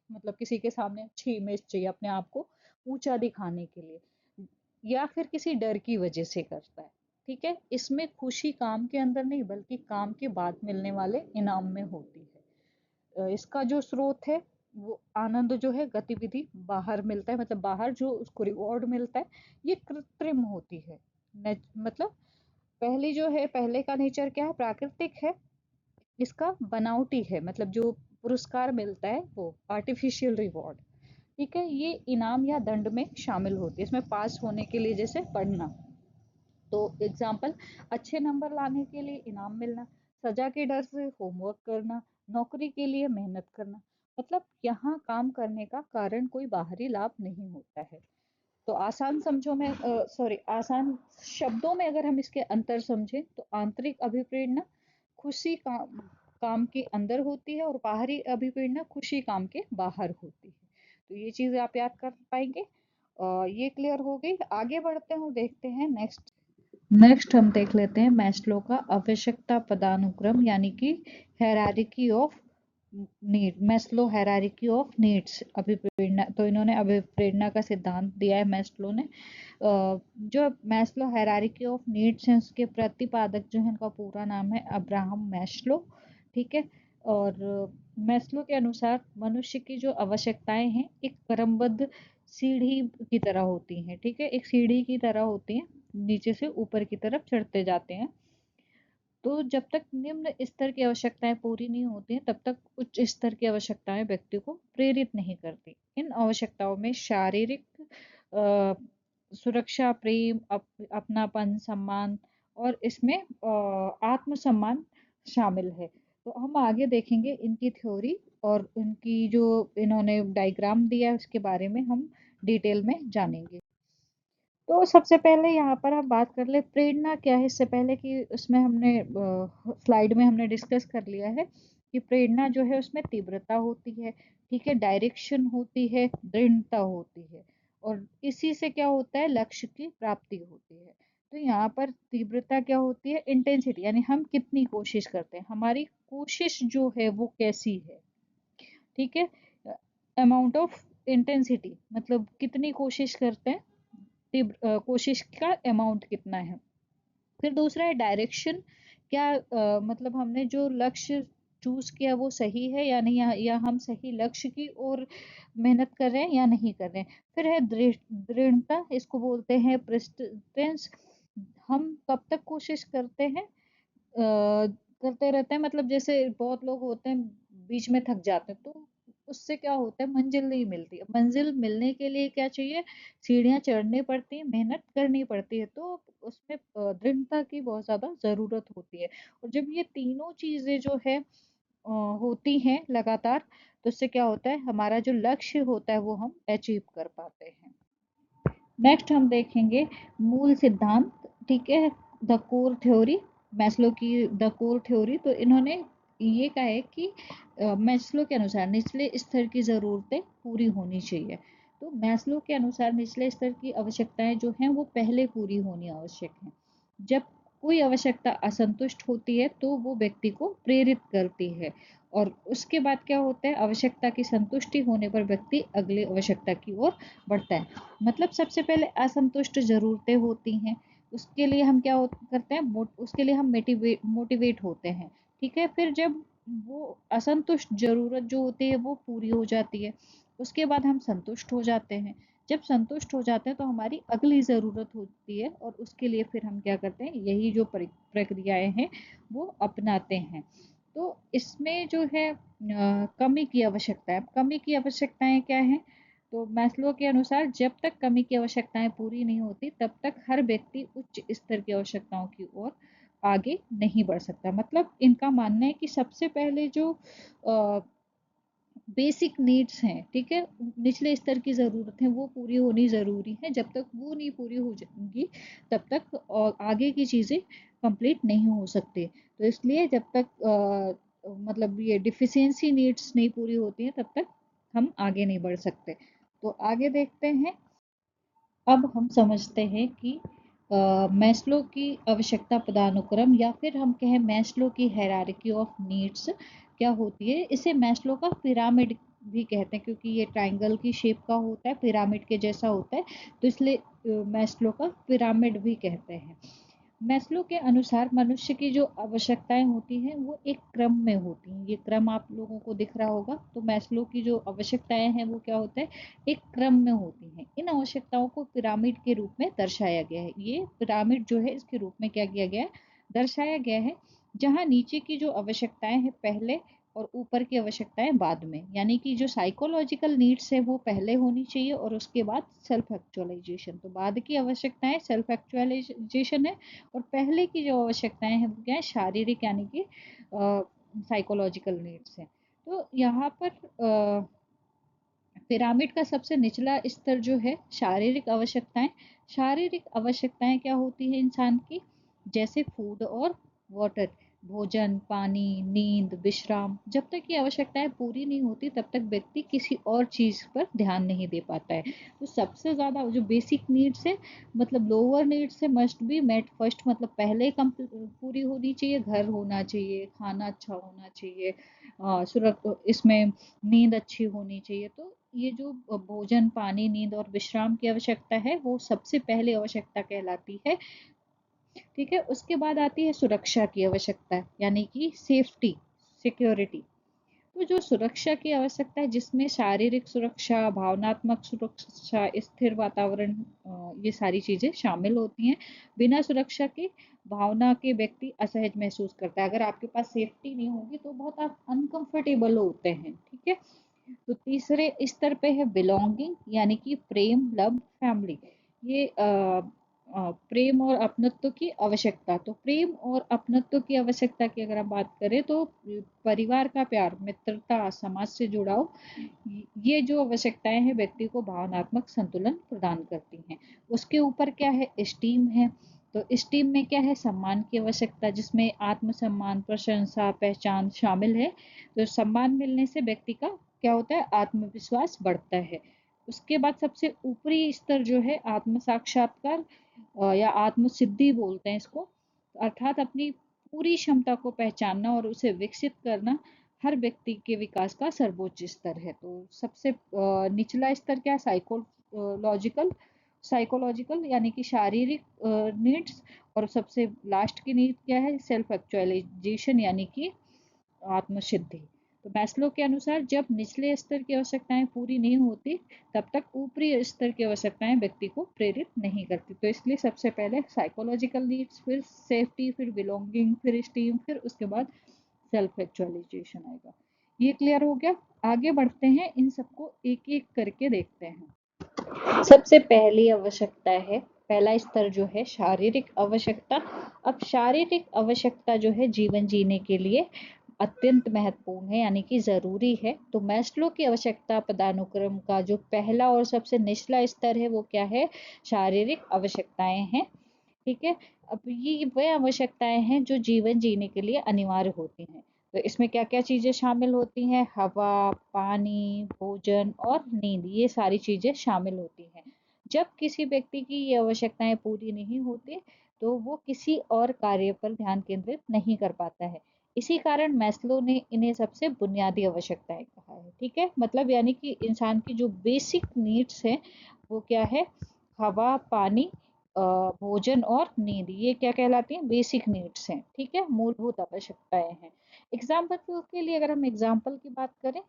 मतलब किसी के सामने अच्छी इमेज चाहिए, अपने आप को ऊंचा दिखाने के लिए, या फिर किसी डर की वजह से करता है। ठीक है, इसमें खुशी काम के अंदर नहीं बल्कि काम के बाद मिलने वाले इनाम में होती है। इसका जो स्रोत है वो आनंद जो है गतिविधि बाहर मिलता है, मतलब बाहर जो उसको रिवॉर्ड मिलता है, ये कृत्रिम होती है। मतलब पहली जो है, पहले का नेचर क्या है, प्राकृतिक है। इसका बनावटी है, मतलब जो पुरस्कार मिलता है वो आर्टिफिशियल रिवॉर्ड। ठीक है, ये इनाम या दंड में शामिल होती है। इसमें पास होने के लिए जैसे पढ़ना, तो एग्जाम्पल, अच्छे नंबर लाने के लिए इनाम मिलना, सजा के डर से होमवर्क करना, नौकरी के लिए मेहनत करना। मतलब यहाँ काम करने का कारण कोई बाहरी लाभ नहीं होता है। तो आसान समझो में आसान शब्दों में अगर हम इसके अंतर समझें तो आंतरिक अभिप्रेरणा खुशी काम के अंदर होती है और बाहरी अभिप्रेरणा खुशी काम के बाहर होती है। तो ये चीजें आप याद कर पाएंगे। ये क्लियर हो गई। आगे बढ़ते हैं, देखते हैं नेक्स्ट हम देख लेते हैं मैस्लो का आवश्यकता पदानुक्रम यानी कि hierarchy of need, Maslow hierarchy of needs अभिप्रेरणा। तो इन्होंने अभिप्रेरणा का सिद्धांत दिया है मैस्लो ने। जो मैस्लो हायरार्की ऑफ नीड्स हैं उसके प्रतिपादक जो है उनका पूरा नाम है अब्राहम मैस्लो। ठीक है। और मैस्लो के अनुसार मनुष्य की जो आवश्यकताएं हैं एक क्रमबद्ध सीढ़ी की तरह होती हैं। ठीक है, एक सीढ़ी की तरह होती हैं, नीचे से ऊपर की तरफ चढ़ते जाते हैं। तो जब तक निम्न स्तर की आवश्यकताएं पूरी नहीं होती हैं तब तक उच्च स्तर की आवश्यकताएं व्यक्ति को प्रेरित नहीं करती। इन आवश्यकताओं में शारीरिक अ, सुरक्षा, प्रेम, अपनापन, सम्मान और इसमें आत्मसम्मान शामिल है। तो हम आगे देखेंगे इनकी थ्योरी और उनकी जो इन्होंने डायग्राम दिया है उसके बारे में हम डिटेल में जानेंगे। तो सबसे पहले यहाँ पर हम बात कर ले प्रेरणा क्या है। इससे पहले कि उसमें हमने स्लाइड में हमने डिस्कस कर लिया है कि प्रेरणा जो है उसमें तीव्रता होती है, ठीक है, डायरेक्शन होती है, दृढ़ता होती है और इसी से क्या होता है, लक्ष्य की प्राप्ति होती है। तो यहाँ पर तीव्रता क्या होती है, इंटेंसिटी, यानी हम कितनी कोशिश करते हैं, हमारी कोशिश जो है वो कैसी है। ठीक है, अमाउंट ऑफ इंटेंसिटी मतलब कितनी कोशिश करते हैं, कोशिश का अमाउंट कितना है। फिर दूसरा है डायरेक्शन, क्या मतलब हमने जो लक्ष्य चूज किया वो सही है या नहीं, या हम सही लक्ष्य की ओर मेहनत कर रहे हैं या नहीं कर रहे हैं। फिर है दृढ़ता, इसको बोलते हैं प्रस्टेंस, हम कब तक कोशिश करते हैं, करते रहते हैं, मतलब जैसे बहुत लोग होते हैं बीच में थक जाते हैं तो उससे क्या होता है, मंजिल नहीं मिलती। मंजिल मिलने के लिए क्या चाहिए, सीढ़ियाँ चढ़नी पड़ती है, मेहनत करनी पड़ती है। तो उसमें दृढ़ता की बहुत ज्यादा जरूरत होती है। और जब ये तीनों चीजें जो है होती हैं लगातार, तो उससे क्या होता है, हमारा जो लक्ष्य होता है वो हम अचीव कर पाते हैं। नेक्स्ट हम देखेंगे मूल सिद्धांत। ठीक है, द कोर थ्योरी, मैस्लो की द कोर थ्योरी। तो इन्होंने ये कहा है कि मैस्लो के अनुसार निचले स्तर की ज़रूरतें पूरी होनी चाहिए। तो मैस्लो के अनुसार निचले स्तर की आवश्यकताएं जो हैं वो पहले पूरी होनी आवश्यक हैं। जब कोई आवश्यकता असंतुष्ट होती है तो वो व्यक्ति को प्रेरित करती है और उसके बाद क्या होता है, आवश्यकता की संतुष्टि होने पर व्यक्ति अगली आवश्यकता की ओर बढ़ता है। मतलब सबसे पहले असंतुष्ट ज़रूरतें होती हैं, उसके लिए हम क्या करते हैं, उसके लिए हम मोटिवेट होते हैं। ठीक है, फिर जब वो असंतुष्ट ज़रूरत जो होती है वो पूरी हो जाती है, उसके बाद हम संतुष्ट हो जाते हैं। जब संतुष्ट हो जाते हैं तो हमारी अगली ज़रूरत होती है और उसके लिए फिर हम क्या करते हैं, यही जो प्रक्रियाएं हैं वो अपनाते हैं। तो इसमें जो है कमी की आवश्यकता है। कमी की आवश्यकताएं क्या हैं, तो मैस्लो के अनुसार जब तक कमी की आवश्यकताएं पूरी नहीं होती तब तक हर व्यक्ति उच्च स्तर की आवश्यकताओं की ओर आगे नहीं बढ़ सकता। मतलब इनका मानना है कि सबसे पहले जो बेसिक नीड्स हैं, ठीक है, निचले स्तर की ज़रूरत है वो पूरी होनी ज़रूरी है। जब तक वो नहीं पूरी हो जाएंगी तब तक और आगे की चीज़ें कंप्लीट नहीं हो सकती। तो इसलिए जब तक मतलब ये डिफिशियंसी नीड्स नहीं पूरी होती हैं तब तक हम आगे नहीं बढ़ सकते। तो आगे देखते हैं। अब हम समझते हैं कि मैस्लो की आवश्यकता पदानुक्रम या फिर हम कहें मैस्लो की हायरार्की ऑफ नीड्स क्या होती है। इसे मैस्लो का पिरामिड भी कहते हैं क्योंकि ये ट्रायंगल की शेप का होता है, पिरामिड के जैसा होता है, तो इसलिए मैस्लो का पिरामिड भी कहते हैं। मैस्लो के अनुसार मनुष्य की जो आवश्यकताएं होती हैं वो एक क्रम में होती हैं। ये क्रम आप लोगों को दिख रहा होगा। तो मैस्लो की जो आवश्यकताएं हैं वो क्या होता है, एक क्रम में होती हैं। इन आवश्यकताओं को पिरामिड के रूप में दर्शाया गया है। ये पिरामिड जो है इसके रूप में क्या किया गया है, दर्शाया गया है, जहाँ नीचे की जो आवश्यकताएं हैं पहले और ऊपर की आवश्यकताएं बाद में। यानी कि जो साइकोलॉजिकल नीड्स है वो पहले होनी चाहिए और उसके बाद सेल्फ एक्चुअलाइजेशन। तो बाद की आवश्यकताएं सेल्फ एक्चुअलाइजेशन है और पहले की जो आवश्यकताएं हैं वो क्या है, शारीरिक यानी कि साइकोलॉजिकल नीड्स है। तो यहाँ पर पिरामिड का सबसे निचला स्तर जो है शारीरिक आवश्यकताएं। शारीरिक आवश्यकताएं क्या होती है इंसान की, जैसे फूड और वाटर, भोजन, पानी, नींद, विश्राम। जब तक ये आवश्यकताएं पूरी नहीं होती तब तक व्यक्ति किसी और चीज पर ध्यान नहीं दे पाता है। तो सबसे ज्यादा जो बेसिक नीड्स है, मतलब लोअर नीड्स है, मस्ट बी मेट फर्स्ट, मतलब पहले कम पूरी होनी चाहिए। घर होना चाहिए, खाना अच्छा होना चाहिए, इसमें नींद अच्छी होनी चाहिए। तो ये जो भोजन, पानी, नींद और विश्राम की आवश्यकता है वो सबसे पहले आवश्यकता कहलाती है। ठीक है, उसके बाद आती है सुरक्षा की आवश्यकता, यानी कि सेफ्टी, सिक्योरिटी। तो जो सुरक्षा की आवश्यकता है जिसमें शारीरिक सुरक्षा, भावनात्मक सुरक्षा, स्थिर वातावरण, ये सारी चीजें शामिल होती हैं। बिना सुरक्षा की भावना के व्यक्ति असहज महसूस करता है। अगर आपके पास सेफ्टी नहीं होगी तो बहुत आप अनकंफर्टेबल होते हैं। ठीक है, तो तीसरे स्तर पे है बिलोंगिंग, यानी कि प्रेम, लव, फैमिली। ये प्रेम और अपनत्व की आवश्यकता। तो प्रेम और अपनत्व की आवश्यकता की अगर हम बात करें तो परिवार का प्यार, मित्रता, समाज से जुड़ाव, ये जो आवश्यकताएं हैं व्यक्ति को भावनात्मक संतुलन प्रदान करती हैं। उसके ऊपर क्या है, स्टीम है। तो स्टीम में क्या है, सम्मान की आवश्यकता, जिसमें आत्मसम्मान, प्रशंसा, पहचान शामिल है। तो सम्मान मिलने से व्यक्ति का क्या होता है, आत्मविश्वास बढ़ता है। उसके बाद सबसे ऊपरी स्तर जो है आत्म साक्षात्कार, या आत्म सिद्धि बोलते हैं इसको, अर्थात अपनी पूरी क्षमता को पहचानना और उसे विकसित करना हर व्यक्ति के विकास का सर्वोच्च स्तर है। तो सबसे निचला स्तर क्या है, साइकोलॉजिकल, साइकोलॉजिकल यानी कि शारीरिक नीड्स। और सबसे लास्ट की नीड क्या है, सेल्फ एक्चुअलाइजेशन यानी कि आत्मसिद्धि। तो मैस्लो के अनुसार जब निचले स्तर की आवश्यकताएं पूरी नहीं होती तब तक ऊपरी स्तर की आवश्यकताएं व्यक्ति को प्रेरित नहीं करती। तो इसलिए सबसे पहले साइकोलॉजिकल नीड्स, फिर सेफ्टी, फिर बिलोंगिंग, फिर स्टीम, फिर उसके बाद सेल्फ एक्चुअलाइजेशन आएगा। ये क्लियर हो गया। आगे बढ़ते हैं, इन सबको एक एक करके देखते हैं। सबसे पहली आवश्यकता है, पहला स्तर जो है शारीरिक आवश्यकता। अब शारीरिक आवश्यकता जो है जीवन जीने के लिए अत्यंत महत्वपूर्ण है, यानी कि जरूरी है। तो मैस्लो की आवश्यकता पदानुक्रम का जो पहला और सबसे निचला स्तर है वो क्या है, शारीरिक आवश्यकताएं हैं। ठीक है, अब ये वह आवश्यकताएं हैं जो जीवन जीने के लिए अनिवार्य होती हैं। तो इसमें क्या क्या चीजें शामिल होती हैं, हवा, पानी, भोजन और नींद, ये सारी चीजें शामिल होती हैं। जब किसी व्यक्ति की ये आवश्यकताएं पूरी नहीं होती तो वो किसी और कार्य पर ध्यान केंद्रित नहीं कर पाता है। इसी कारण मैस्लो ने इन्हें सबसे बुनियादी आवश्यकताएं कहा है। ठीक है, मतलब यानी कि इंसान की जो बेसिक नीड्स है वो क्या है, हवा, पानी, भोजन और नींद, ये क्या कहलाती हैं, बेसिक नीड्स हैं। ठीक है, मूलभूत आवश्यकताएं हैं। एग्जाम्पल के लिए अगर हम एग्जाम्पल की बात करें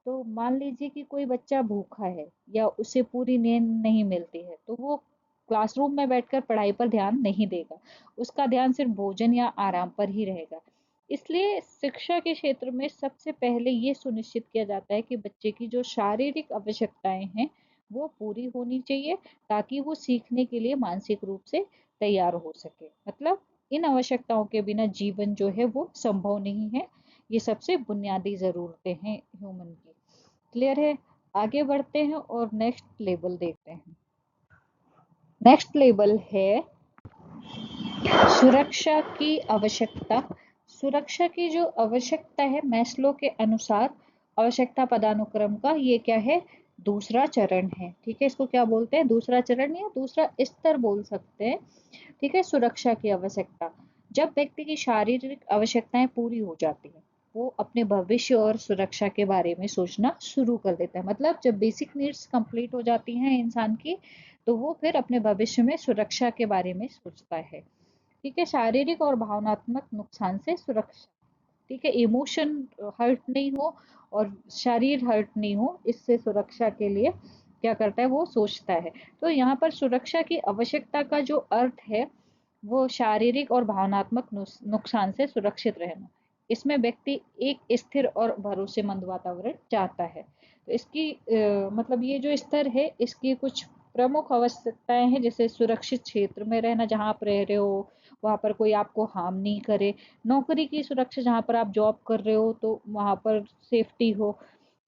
तो मान लीजिए कि कोई बच्चा भूखा है या उसे पूरी नींद नहीं मिलती है तो वो क्लासरूम में बैठकर पढ़ाई पर ध्यान नहीं देगा, उसका ध्यान सिर्फ भोजन या आराम पर ही रहेगा। इसलिए शिक्षा के क्षेत्र में सबसे पहले ये सुनिश्चित किया जाता है कि बच्चे की जो शारीरिक आवश्यकताएं हैं वो पूरी होनी चाहिए, ताकि वो सीखने के लिए मानसिक रूप से तैयार हो सके। मतलब इन आवश्यकताओं के बिना जीवन जो है वो संभव नहीं है। ये सबसे बुनियादी जरूरतें हैं ह्यूमन की। क्लियर है। आगे बढ़ते हैं और नेक्स्ट लेवल देखते हैं। नेक्स्ट लेवल है सुरक्षा की आवश्यकता। सुरक्षा की जो आवश्यकता है मैस्लो के अनुसार आवश्यकता पदानुक्रम का ये क्या है, दूसरा चरण है। ठीक है, इसको क्या बोलते हैं, दूसरा चरण या दूसरा स्तर बोल सकते हैं। ठीक है, सुरक्षा की आवश्यकता, जब व्यक्ति की शारीरिक आवश्यकताएं पूरी हो जाती है वो अपने भविष्य और सुरक्षा के बारे में सोचना शुरू कर देता है। मतलब जब बेसिक नीड्स कंप्लीट हो जाती हैं इंसान की तो वो फिर अपने भविष्य में सुरक्षा के बारे में सोचता है। ठीक है, शारीरिक और भावनात्मक नुकसान से सुरक्षा। ठीक है, इमोशन हर्ट नहीं हो और शरीर हर्ट नहीं हो, इससे सुरक्षा के लिए क्या करता है वो सोचता है। तो यहाँ पर सुरक्षा की आवश्यकता का जो अर्थ है वो शारीरिक और भावनात्मक नुकसान से सुरक्षित रहना। इसमें व्यक्ति एक स्थिर और भरोसेमंद वातावरण चाहता है। तो इसकी मतलब ये जो स्तर है, इसकी कुछ प्रमुख आवश्यकताएं हैं, जैसे सुरक्षित क्षेत्र में रहना, जहाँ आप रह रहे हो वहाँ पर कोई आपको हार्म नहीं करे, नौकरी की सुरक्षा, जहाँ पर आप जॉब कर रहे हो तो वहाँ पर सेफ्टी हो,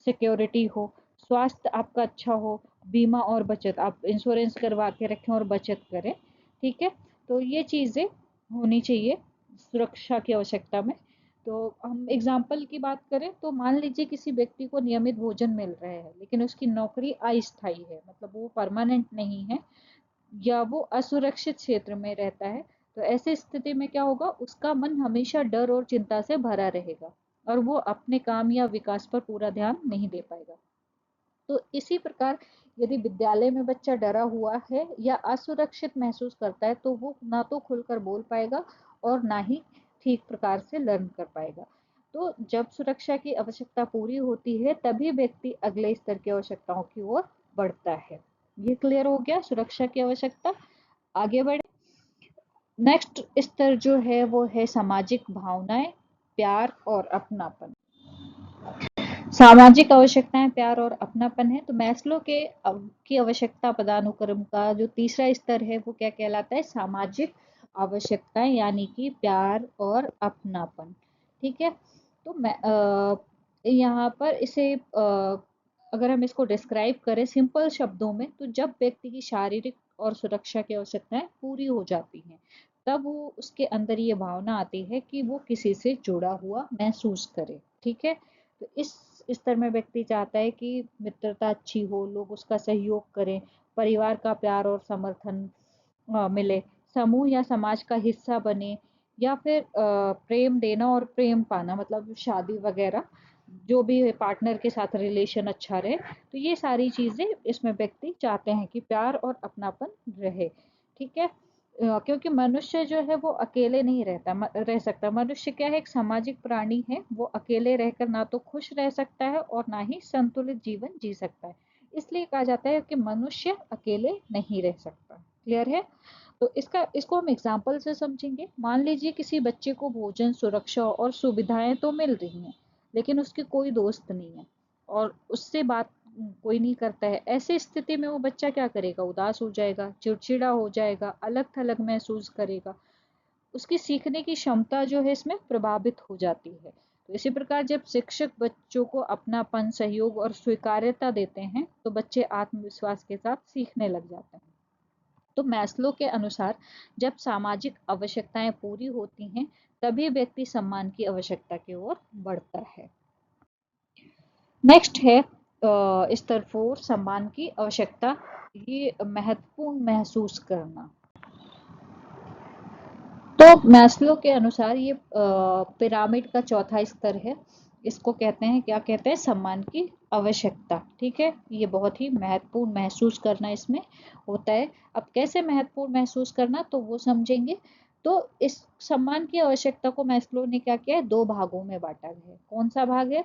सिक्योरिटी हो, स्वास्थ्य आपका अच्छा हो, बीमा और बचत, आप इंश्योरेंस करवा के रखें और बचत करें। ठीक है, तो ये चीज़ें होनी चाहिए सुरक्षा की आवश्यकता में। तो हम एग्जाम्पल की बात करें तो मान लीजिए किसी व्यक्ति को नियमित भोजन मिल रहा है, लेकिन उसकी नौकरी अस्थायी है, मतलब वो परमानेंट नहीं है, या वो असुरक्षित क्षेत्र में रहता है। तो ऐसे स्थिति में क्या होगा, उसका मन हमेशा डर और चिंता से भरा रहेगा और वो अपने काम या विकास पर पूरा ध्यान नहीं दे पाएगा। तो इसी प्रकार यदि विद्यालय में बच्चा डरा हुआ है या असुरक्षित महसूस करता है, तो वो ना तो खुलकर बोल पाएगा और ना ही ठीक प्रकार से लर्न कर पाएगा। तो जब सुरक्षा की आवश्यकता पूरी होती है, तभी व्यक्ति अगले स्तर की आवश्यकताओं की ओर बढ़ता है। ये क्लियर हो गया सुरक्षा की आवश्यकता। आगे बढ़े। नेक्स्ट स्तर जो है वो है सामाजिक भावनाएं, प्यार और अपनापन। सामाजिक आवश्यकताएं प्यार और अपनापन है। तो मैस्लो की आवश्यकता पदानुक्रम का जो तीसरा स्तर है वो क्या कहलाता है, सामाजिक आवश्यकताएं, यानी कि प्यार और अपनापन। ठीक है, तो मैं यहाँ पर इसे अगर हम इसको डिस्क्राइब करें सिंपल शब्दों में, तो जब व्यक्ति की शारीरिक और सुरक्षा की आवश्यकताएं पूरी हो जाती हैं, तब वो उसके अंदर ये भावना आती है कि वो किसी से जुड़ा हुआ महसूस करे। ठीक है, तो इस स्तर में व्यक्ति चाहता है कि मित्रता अच्छी हो, लोग उसका सहयोग करें, परिवार का प्यार और समर्थन मिले, समूह या समाज का हिस्सा बने, या फिर प्रेम देना और प्रेम पाना, मतलब शादी वगैरह, जो भी पार्टनर के साथ रिलेशन अच्छा रहे। तो ये सारी चीजें इसमें व्यक्ति चाहते हैं कि प्यार और अपनापन रहे। ठीक है, क्योंकि मनुष्य जो है वो अकेले नहीं रह सकता। मनुष्य क्या है, एक सामाजिक प्राणी है, वो अकेले रहकर ना तो खुश रह सकता है और ना ही संतुलित जीवन जी सकता है। इसलिए कहा जाता है कि मनुष्य अकेले नहीं रह सकता। क्लियर है? तो इसको हम एग्जाम्पल से समझेंगे। मान लीजिए किसी बच्चे को भोजन, सुरक्षा और सुविधाएं तो मिल रही हैं, लेकिन उसके कोई दोस्त नहीं है और उससे बात कोई नहीं करता है। ऐसे स्थिति में वो बच्चा क्या करेगा, उदास हो जाएगा, चिड़चिड़ा हो जाएगा, अलग थलग महसूस करेगा, उसकी सीखने की क्षमता जो है इसमें प्रभावित हो जाती है। तो इसी प्रकार जब शिक्षक बच्चों को अपनापन, सहयोग और स्वीकार्यता देते हैं, तो बच्चे आत्मविश्वास के साथ सीखने लग जाते हैं। तो मैस्लो के अनुसार जब सामाजिक आवश्यकताएं पूरी होती हैं, तभी व्यक्ति सम्मान की आवश्यकता की ओर बढ़ता है। नेक्स्ट है स्तर 4, सम्मान की आवश्यकता, ये महत्वपूर्ण महसूस करना। तो मैस्लो के अनुसार ये पिरामिड का चौथा स्तर है। इसको कहते हैं, क्या कहते हैं, सम्मान की आवश्यकता। ठीक है, ये बहुत ही महत्वपूर्ण महसूस करना इसमें होता है। अब कैसे महत्वपूर्ण महसूस करना, तो वो समझेंगे। तो इस सम्मान की आवश्यकता को मैस्लो ने क्या किया है, दो भागों में बांटा है। कौन सा भाग है,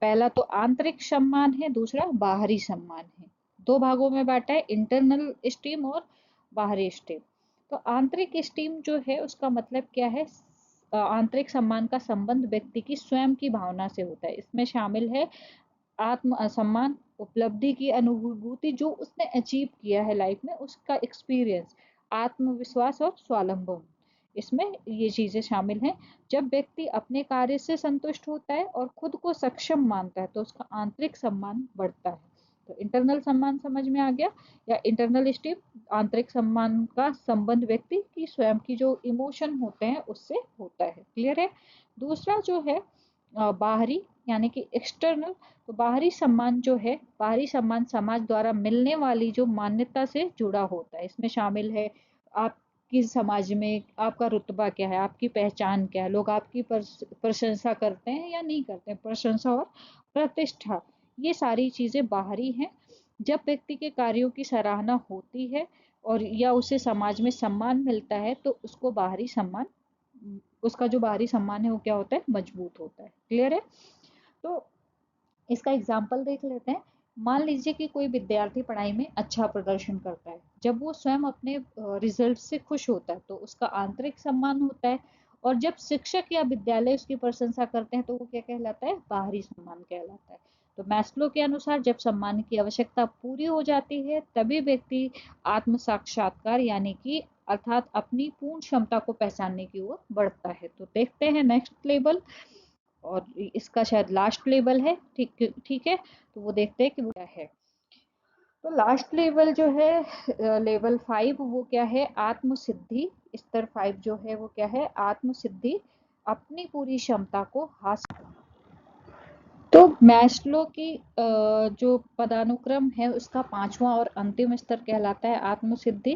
पहला तो आंतरिक सम्मान है, दूसरा बाहरी सम्मान है। दो भागों में बांटा है, इंटरनल स्टीम और बाहरी स्टीम। तो आंतरिक स्टीम जो है उसका मतलब क्या है, आंतरिक सम्मान का संबंध व्यक्ति की स्वयं की भावना से होता है। इसमें शामिल है आत्म सम्मान, उपलब्धि की अनुभूति जो उसने अचीव किया है लाइफ में, उसका एक्सपीरियंस, आत्मविश्वास और स्वावलंबन, इसमें ये चीजें शामिल हैं। जब व्यक्ति अपने कार्य से संतुष्ट होता है और खुद को सक्षम मानता है, तो उसका आंतरिक सम्मान बढ़ता है। तो इंटरनल सम्मान समझ में आ गया, या इंटरनल स्टीम, आंतरिक सम्मान का संबंध व्यक्ति की स्वयं की जो इमोशन होते हैं उससे होता है। क्लियर है? दूसरा जो है बाहरी, यानी कि एक्सटर्नल। तो बाहरी सम्मान जो है, बाहरी सम्मान समाज द्वारा मिलने वाली जो मान्यता से जुड़ा होता है। इसमें शामिल है आपकी समाज में आपका रुतबा क्या है, आपकी पहचान क्या है, लोग आपकी प्रशंसा करते हैं या नहीं करते हैं, प्रशंसा और प्रतिष्ठा, ये सारी चीजें बाहरी हैं। जब व्यक्ति के कार्यों की सराहना होती है और या उसे समाज में सम्मान मिलता है, तो उसको बाहरी सम्मान, उसका जो बाहरी सम्मान है वो क्या होता है, मजबूत होता है। क्लियर है? तो इसका एग्जाम्पल देख लेते हैं। मान लीजिए कि कोई विद्यार्थी पढ़ाई में अच्छा प्रदर्शन करता है। जब वो स्वयं अपने रिजल्ट से खुश होता है, तो उसका आंतरिक सम्मान होता है और जब शिक्षक या विद्यालय उसकी प्रशंसा करते हैं तो वो क्या कहलाता है, बाहरी सम्मान कहलाता है। तो मैस्लो के अनुसार जब सम्मान की आवश्यकता पूरी हो जाती है तभी व्यक्ति आत्म साक्षात्कार यानी कि अर्थात अपनी पूर्ण क्षमता को पहचानने की ओर बढ़ता है। तो देखते हैं नेक्स्ट लेवल, और इसका शायद लास्ट लेवल है, ठीक ठीक है। तो वो देखते हैं कि वो क्या है। तो लास्ट लेवल जो है लेवल 5, वो क्या है, आत्म सिद्धि। स्तर 5 जो है वो क्या है, आत्म सिद्धि, अपनी पूरी क्षमता को हासिल। तो मैस्लो की जो पदानुक्रम है उसका पांचवा और अंतिम स्तर कहलाता है आत्म सिद्धि।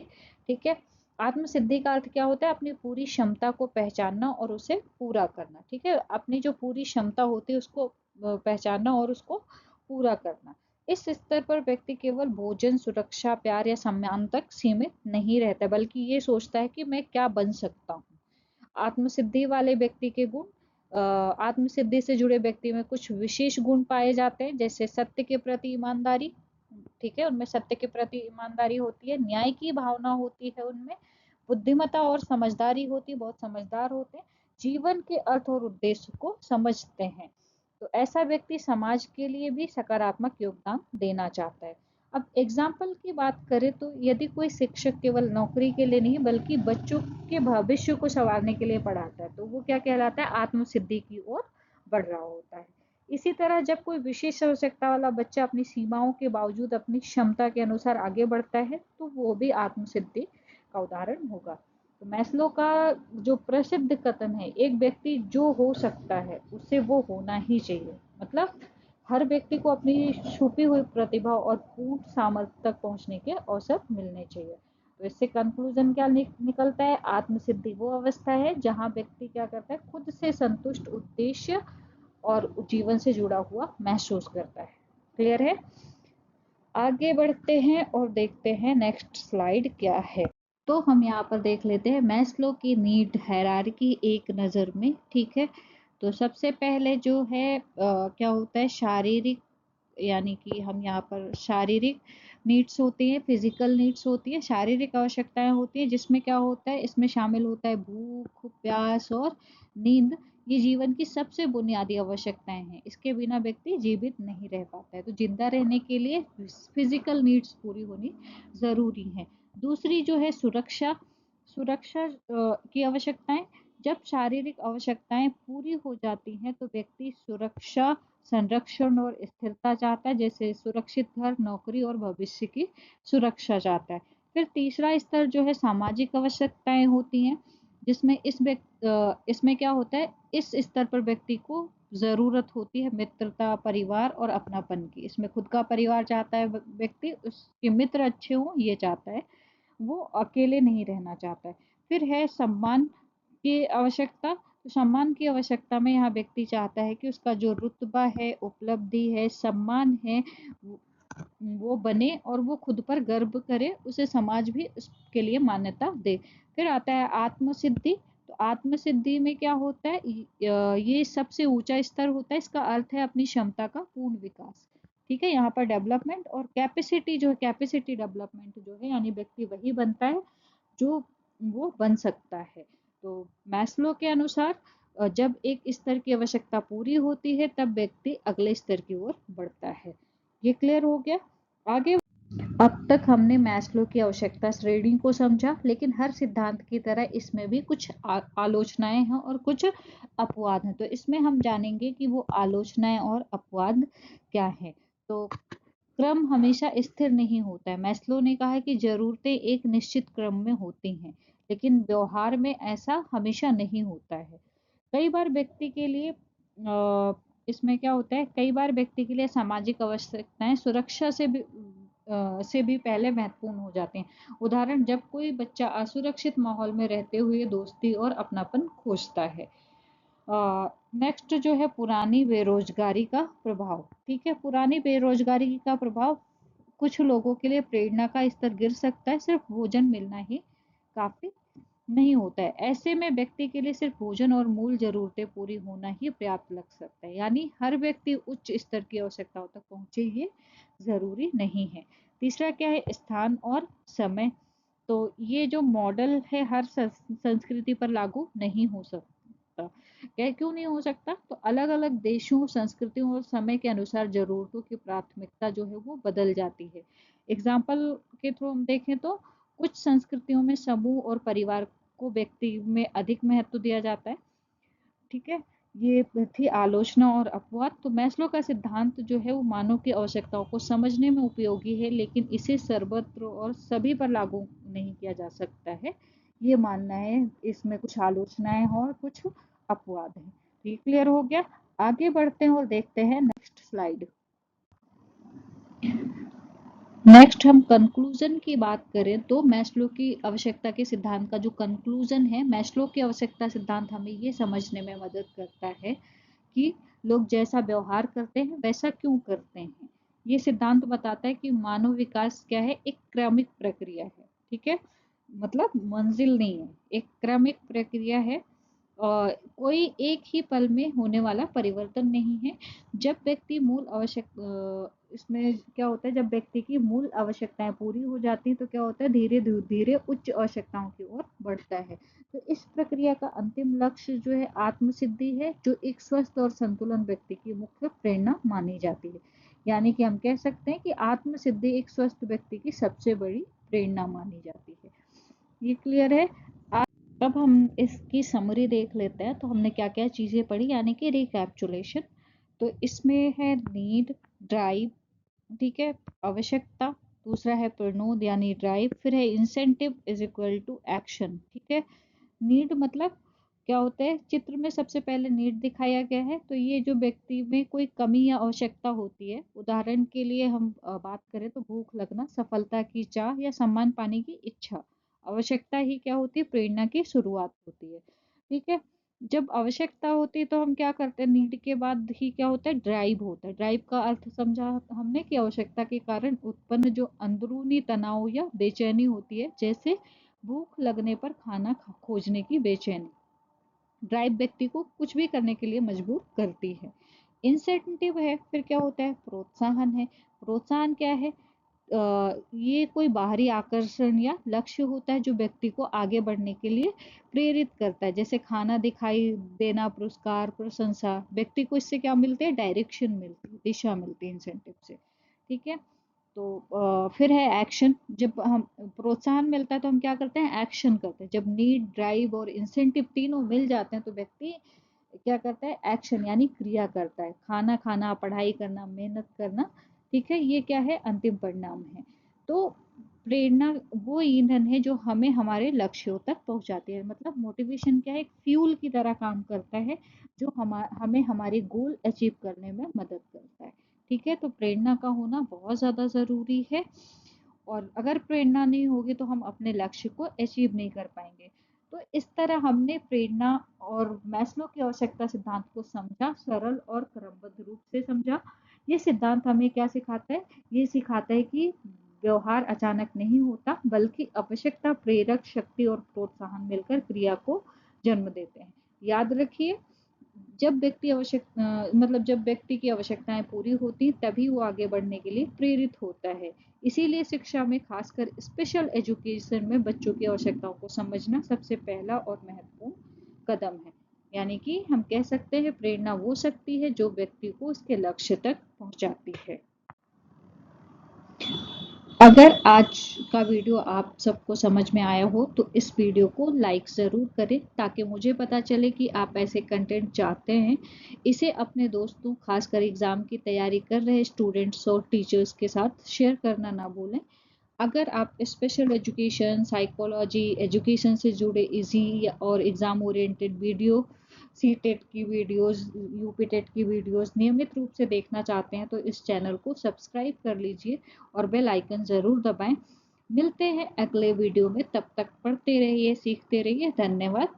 ठीक है, आत्म सिद्धि का अर्थ क्या होता है, अपनी पूरी क्षमता को पहचानना और उसे पूरा करना। ठीक है, अपनी जो पूरी क्षमता होती है उसको पहचानना और उसको पूरा करना। इस स्तर पर व्यक्ति केवल भोजन, सुरक्षा, प्यार या सम्मान तक सीमित नहीं रहता, बल्कि ये सोचता है कि मैं क्या बन सकता हूँ। आत्मसिद्धि वाले व्यक्ति के गुण, आत्मसिद्धि से जुड़े व्यक्ति में कुछ विशेष गुण पाए जाते हैं, जैसे सत्य के प्रति ईमानदारी। ठीक है, उनमें सत्य के प्रति ईमानदारी होती है, न्याय की भावना होती है उनमें, बुद्धिमत्ता और समझदारी होती है, बहुत समझदार होते हैं, जीवन के अर्थ और उद्देश्य को समझते हैं। तो ऐसा व्यक्ति समाज के लिए भी सकारात्मक योगदान देना चाहता है। अब एग्जाम्पल की बात करें तो यदि कोई शिक्षक केवल नौकरी के लिए नहीं बल्कि बच्चों के भविष्य को संवारने के लिए पढ़ाता है तो वो क्या कहलाता है, आत्मसिद्धि की ओर बढ़ रहा होता है। इसी तरह जब कोई विशेष आवश्यकता वाला बच्चा अपनी सीमाओं के बावजूद अपनी क्षमता के अनुसार आगे बढ़ता है तो वो भी आत्मसिद्धि का उदाहरण होगा। तो मैस्लो का जो प्रसिद्ध कथन है, एक व्यक्ति जो हो सकता है उसे वो होना ही चाहिए, मतलब हर व्यक्ति को अपनी छुपी हुई प्रतिभा और पूर्ण सामर्थ्य तक पहुंचने के अवसर मिलने चाहिए। तो इससे कंक्लूजन क्या निकलता है, आत्मसिद्धि वो अवस्था है जहां व्यक्ति क्या करता है, खुद से संतुष्ट, उद्देश्य और जीवन से जुड़ा हुआ महसूस करता है। क्लियर है। आगे बढ़ते हैं और देखते हैं नेक्स्ट स्लाइड क्या है। तो हम यहाँ पर देख लेते हैं मैस्लो की नीड हायरार्की एक नज़र में। ठीक है, तो सबसे पहले जो है क्या होता है, शारीरिक, यानी कि हम यहाँ पर शारीरिक नीड्स होती हैं, फिजिकल नीड्स होती है, शारीरिक आवश्यकताएं होती है, जिसमें क्या होता है, इसमें शामिल होता है भूख, प्यास और नींद। ये जीवन की सबसे बुनियादी आवश्यकताएं हैं, इसके बिना व्यक्ति जीवित नहीं रह पाता है। तो जिंदा रहने के लिए फिजिकल नीड्स पूरी होनी जरूरी है। दूसरी जो है सुरक्षा, सुरक्षा की आवश्यकताएं। जब शारीरिक आवश्यकताएं पूरी हो जाती हैं तो व्यक्ति सुरक्षा, संरक्षण और स्थिरता चाहता है, जैसे सुरक्षित घर, नौकरी और भविष्य की सुरक्षा चाहता है। फिर तीसरा स्तर जो है सामाजिक आवश्यकताएं होती हैं, जिसमें इसमें क्या होता है, इस स्तर पर व्यक्ति को जरूरत होती है मित्रता, परिवार और अपनापन की। इसमें खुद का परिवार चाहता है व्यक्ति, उसके मित्र अच्छे हों ये चाहता है, वो अकेले नहीं रहना चाहता है। फिर है सम्मान की आवश्यकता। तो सम्मान की आवश्यकता में यहाँ व्यक्ति चाहता है कि उसका जो रुतबा है, उपलब्धि है, सम्मान है, वो बने और वो खुद पर गर्व करे, उसे समाज भी उसके लिए मान्यता दे। फिर आता है आत्मसिद्धि। तो आत्मसिद्धि में क्या होता है, ये सबसे ऊंचा स्तर होता है, इसका अर्थ है अपनी क्षमता का पूर्ण विकास। ठीक है, यहाँ पर डेवलपमेंट और कैपेसिटी जो है, कैपेसिटी डेवलपमेंट जो है, यानी व्यक्ति वही बनता है जो वो बन सकता है। तो मैस्लो के अनुसार जब एक स्तर की आवश्यकता पूरी होती है तब व्यक्ति अगले स्तर की ओर बढ़ता है। ये क्लियर हो गया। आगे, अब तक हमने मैस्लो की आवश्यकता श्रेणी को समझा, लेकिन हर सिद्धांत की तरह इसमें भी कुछ आलोचनाएं हैं और कुछ अपवाद हैं। तो इसमें हम जानेंगे कि वो आलोचनाएं और अपवाद क्या हैं। तो क्रम हमेशा स्थिर नहीं होता है। मैस्लो ने कहा है कि जरूरतें एक निश्चित क्रम में होती हैं, लेकिन व्यवहार में ऐसा हमेशा नहीं होता है। कई बार व्यक्ति के लिए इसमें क्या होता है, कई बार व्यक्ति के लिए सामाजिक आवश्यकताएं सुरक्षा से भी पहले महत्वपूर्ण हो जाते हैं। उदाहरण, जब कोई बच्चा असुरक्षित माहौल में रहते हुए दोस्ती और अपनापन खोजता है। नेक्स्ट जो है पुरानी बेरोजगारी का प्रभाव। ठीक है, पुरानी बेरोजगारी का प्रभाव, कुछ लोगों के लिए प्रेरणा का स्तर गिर सकता है, सिर्फ भोजन मिलना ही काफी नहीं होता है। ऐसे में व्यक्ति के लिए सिर्फ भोजन और मूल जरूरतें पूरी होना ही पर्याप्त लग सकता है, यानी हर व्यक्ति उच्च स्तर की आवश्यकताओं तक पहुंचे ये जरूरी नहीं है। तीसरा क्या है, स्थान और समय। तो ये जो मॉडल है हर संस्कृति पर लागू नहीं हो सकता, सकता। क्या क्यों नहीं हो सकता? तो अलग अलग देशों, संस्कृतियों और समय के अनुसार जरूरतों की प्राथमिकता जो है वो बदल जाती है। एग्जाम्पल के थ्रू हम देखें तो कुछ संस्कृतियों में समूह और परिवार को व्यक्ति में अधिक महत्व दिया जाता है। ठीक है, ये थी आलोचना और अपवाद। तो मैस्लो का सिद्धांत जो है वो मानव की आवश्यकताओं को समझने में उपयोगी है, लेकिन इसे सर्वत्र और सभी पर लागू नहीं किया जा सकता है, ये मानना है। इसमें कुछ आलोचनाएं हैं और कुछ अपवाद हैं। तो ये क्लियर हो गया। आगे बढ़ते हैं और देखते हैं नेक्स्ट स्लाइड। नेक्स्ट हम कंक्लूजन की बात करें तो मैस्लो की आवश्यकता के सिद्धांत का जो कंक्लूजन है, मैस्लो की आवश्यकता सिद्धांत हमें ये समझने में मदद करता है कि लोग जैसा व्यवहार करते हैं वैसा क्यों करते हैं। ये सिद्धांत बताता है कि मानव विकास क्या है, एक क्रमिक प्रक्रिया है। ठीक है, मतलब मंजिल नहीं है, एक क्रमिक प्रक्रिया है। कोई एक ही पल में होने वाला परिवर्तन नहीं है। जब व्यक्ति मूल इसमें क्या होता है, जब व्यक्ति की मूल आवश्यकताएं पूरी हो जाती हैं तो क्या होता है, धीरे धीरे उच्च आवश्यकताओं की ओर बढ़ता है। तो इस प्रक्रिया का अंतिम लक्ष्य जो है आत्म सिद्धि है, जो एक स्वस्थ और संतुलन व्यक्ति की मुख्य प्रेरणा मानी जाती है। यानी कि हम कह सकते हैं कि आत्म सिद्धि एक स्वस्थ व्यक्ति की सबसे बड़ी प्रेरणा मानी जाती है। ये क्लियर है। अब हम इसकी समरी देख लेते हैं। तो हमने क्या क्या चीजें पढ़ी, यानी कि रिकैप्चुलेशन। तो इसमें है नीड, ड्राइव, ठीक है, आवश्यकता। दूसरा है प्रनोद यानी ड्राइव। फिर है incentive is equal to action. ठीक है, नीड मतलब क्या होता है, चित्र में सबसे पहले नीड दिखाया गया है। तो ये जो व्यक्ति में कोई कमी या आवश्यकता होती है, उदाहरण के लिए हम बात करें तो भूख लगना, सफलता की चाह या सम्मान पाने की इच्छा। आवश्यकता ही क्या होती है, प्रेरणा की शुरुआत होती है। ठीक है, जब आवश्यकता होती है तो हम क्या करते हैं, नीड के बाद ही क्या होता है, ड्राइव होता है। ड्राइव का अर्थ समझा हमने कि आवश्यकता के कारण उत्पन्न जो अंदरूनी तनाव या बेचैनी होती है, जैसे भूख लगने पर खाना खोजने की बेचैनी, ड्राइव व्यक्ति को कुछ भी करने के लिए मजबूर करती है। इंसेंटिव है, फिर क्या होता है, प्रोत्साहन है। प्रोत्साहन क्या है, ये कोई बाहरी आकर्षण या लक्ष्य होता है जो व्यक्ति को आगे बढ़ने के लिए प्रेरित करता है। जैसे खाना दिखाई देना, पुरस्कार, प्रशंसा, व्यक्ति को इससे क्या मिलते हैं, डायरेक्शन मिलती है, दिशा मिलती है इंसेंटिव से। ठीक है, तो फिर है एक्शन। जब हम प्रोत्साहन मिलता है तो हम क्या करते हैं, एक्शन करते हैं। जब नीड, ड्राइव और इंसेंटिव तीनों मिल जाते हैं तो व्यक्ति क्या करता है, एक्शन यानी क्रिया करता है। खाना खाना, पढ़ाई करना, मेहनत करना। ठीक है, ये क्या है, अंतिम परिणाम है। तो प्रेरणा वो ईंधन है जो हमें हमारे लक्ष्यों तक पहुंचाती है। मतलब मोटिवेशन क्या है, एक फ्यूल की तरह काम करता है, जो हमें हमारे गोल अचीव करने में मदद करता है। ठीक है, तो प्रेरणा का होना बहुत ज़्यादा ज़रूरी है। और अगर प्रेरणा नहीं होगी तो हम अपने लक्ष्य को अचीव नहीं कर पाएंगे। तो इस तरह हमने प्रेरणा और मैस्लो की आवश्यकता सिद्धांत को समझा, सरल और क्रमबद्ध रूप से समझा। ये सिद्धांत हमें क्या सिखाता है, ये सिखाता है कि व्यवहार अचानक नहीं होता, बल्कि आवश्यकता, प्रेरक शक्ति और प्रोत्साहन मिलकर क्रिया को जन्म देते हैं। याद रखिए, जब व्यक्ति की आवश्यकताएं पूरी होती तभी वो आगे बढ़ने के लिए प्रेरित होता है। इसीलिए शिक्षा में, खासकर स्पेशल एजुकेशन में, बच्चों की आवश्यकताओं को समझना सबसे पहला और महत्वपूर्ण कदम है। यानी कि हम कह सकते हैं प्रेरणा वो शक्ति है जो व्यक्ति को उसके लक्ष्य तक पहुंचाती है। अगर आज का वीडियो आप सबको समझ में आया हो तो इस वीडियो को लाइक ज़रूर करें, ताकि मुझे पता चले कि आप ऐसे कंटेंट चाहते हैं। इसे अपने दोस्तों, खासकर एग्ज़ाम की तैयारी कर रहे स्टूडेंट्स और टीचर्स के साथ शेयर करना ना भूलें। अगर आप स्पेशल एजुकेशन, साइकोलॉजी, एजुकेशन से जुड़े इजी और exam oriented video, C TET की वीडियोस, यूपी टेट की वीडियोस नियमित रूप से देखना चाहते हैं तो इस चैनल को सब्सक्राइब कर लीजिए और बेल आइकन ज़रूर दबाएं। मिलते हैं अगले वीडियो में, तब तक पढ़ते रहिए, सीखते रहिए। धन्यवाद।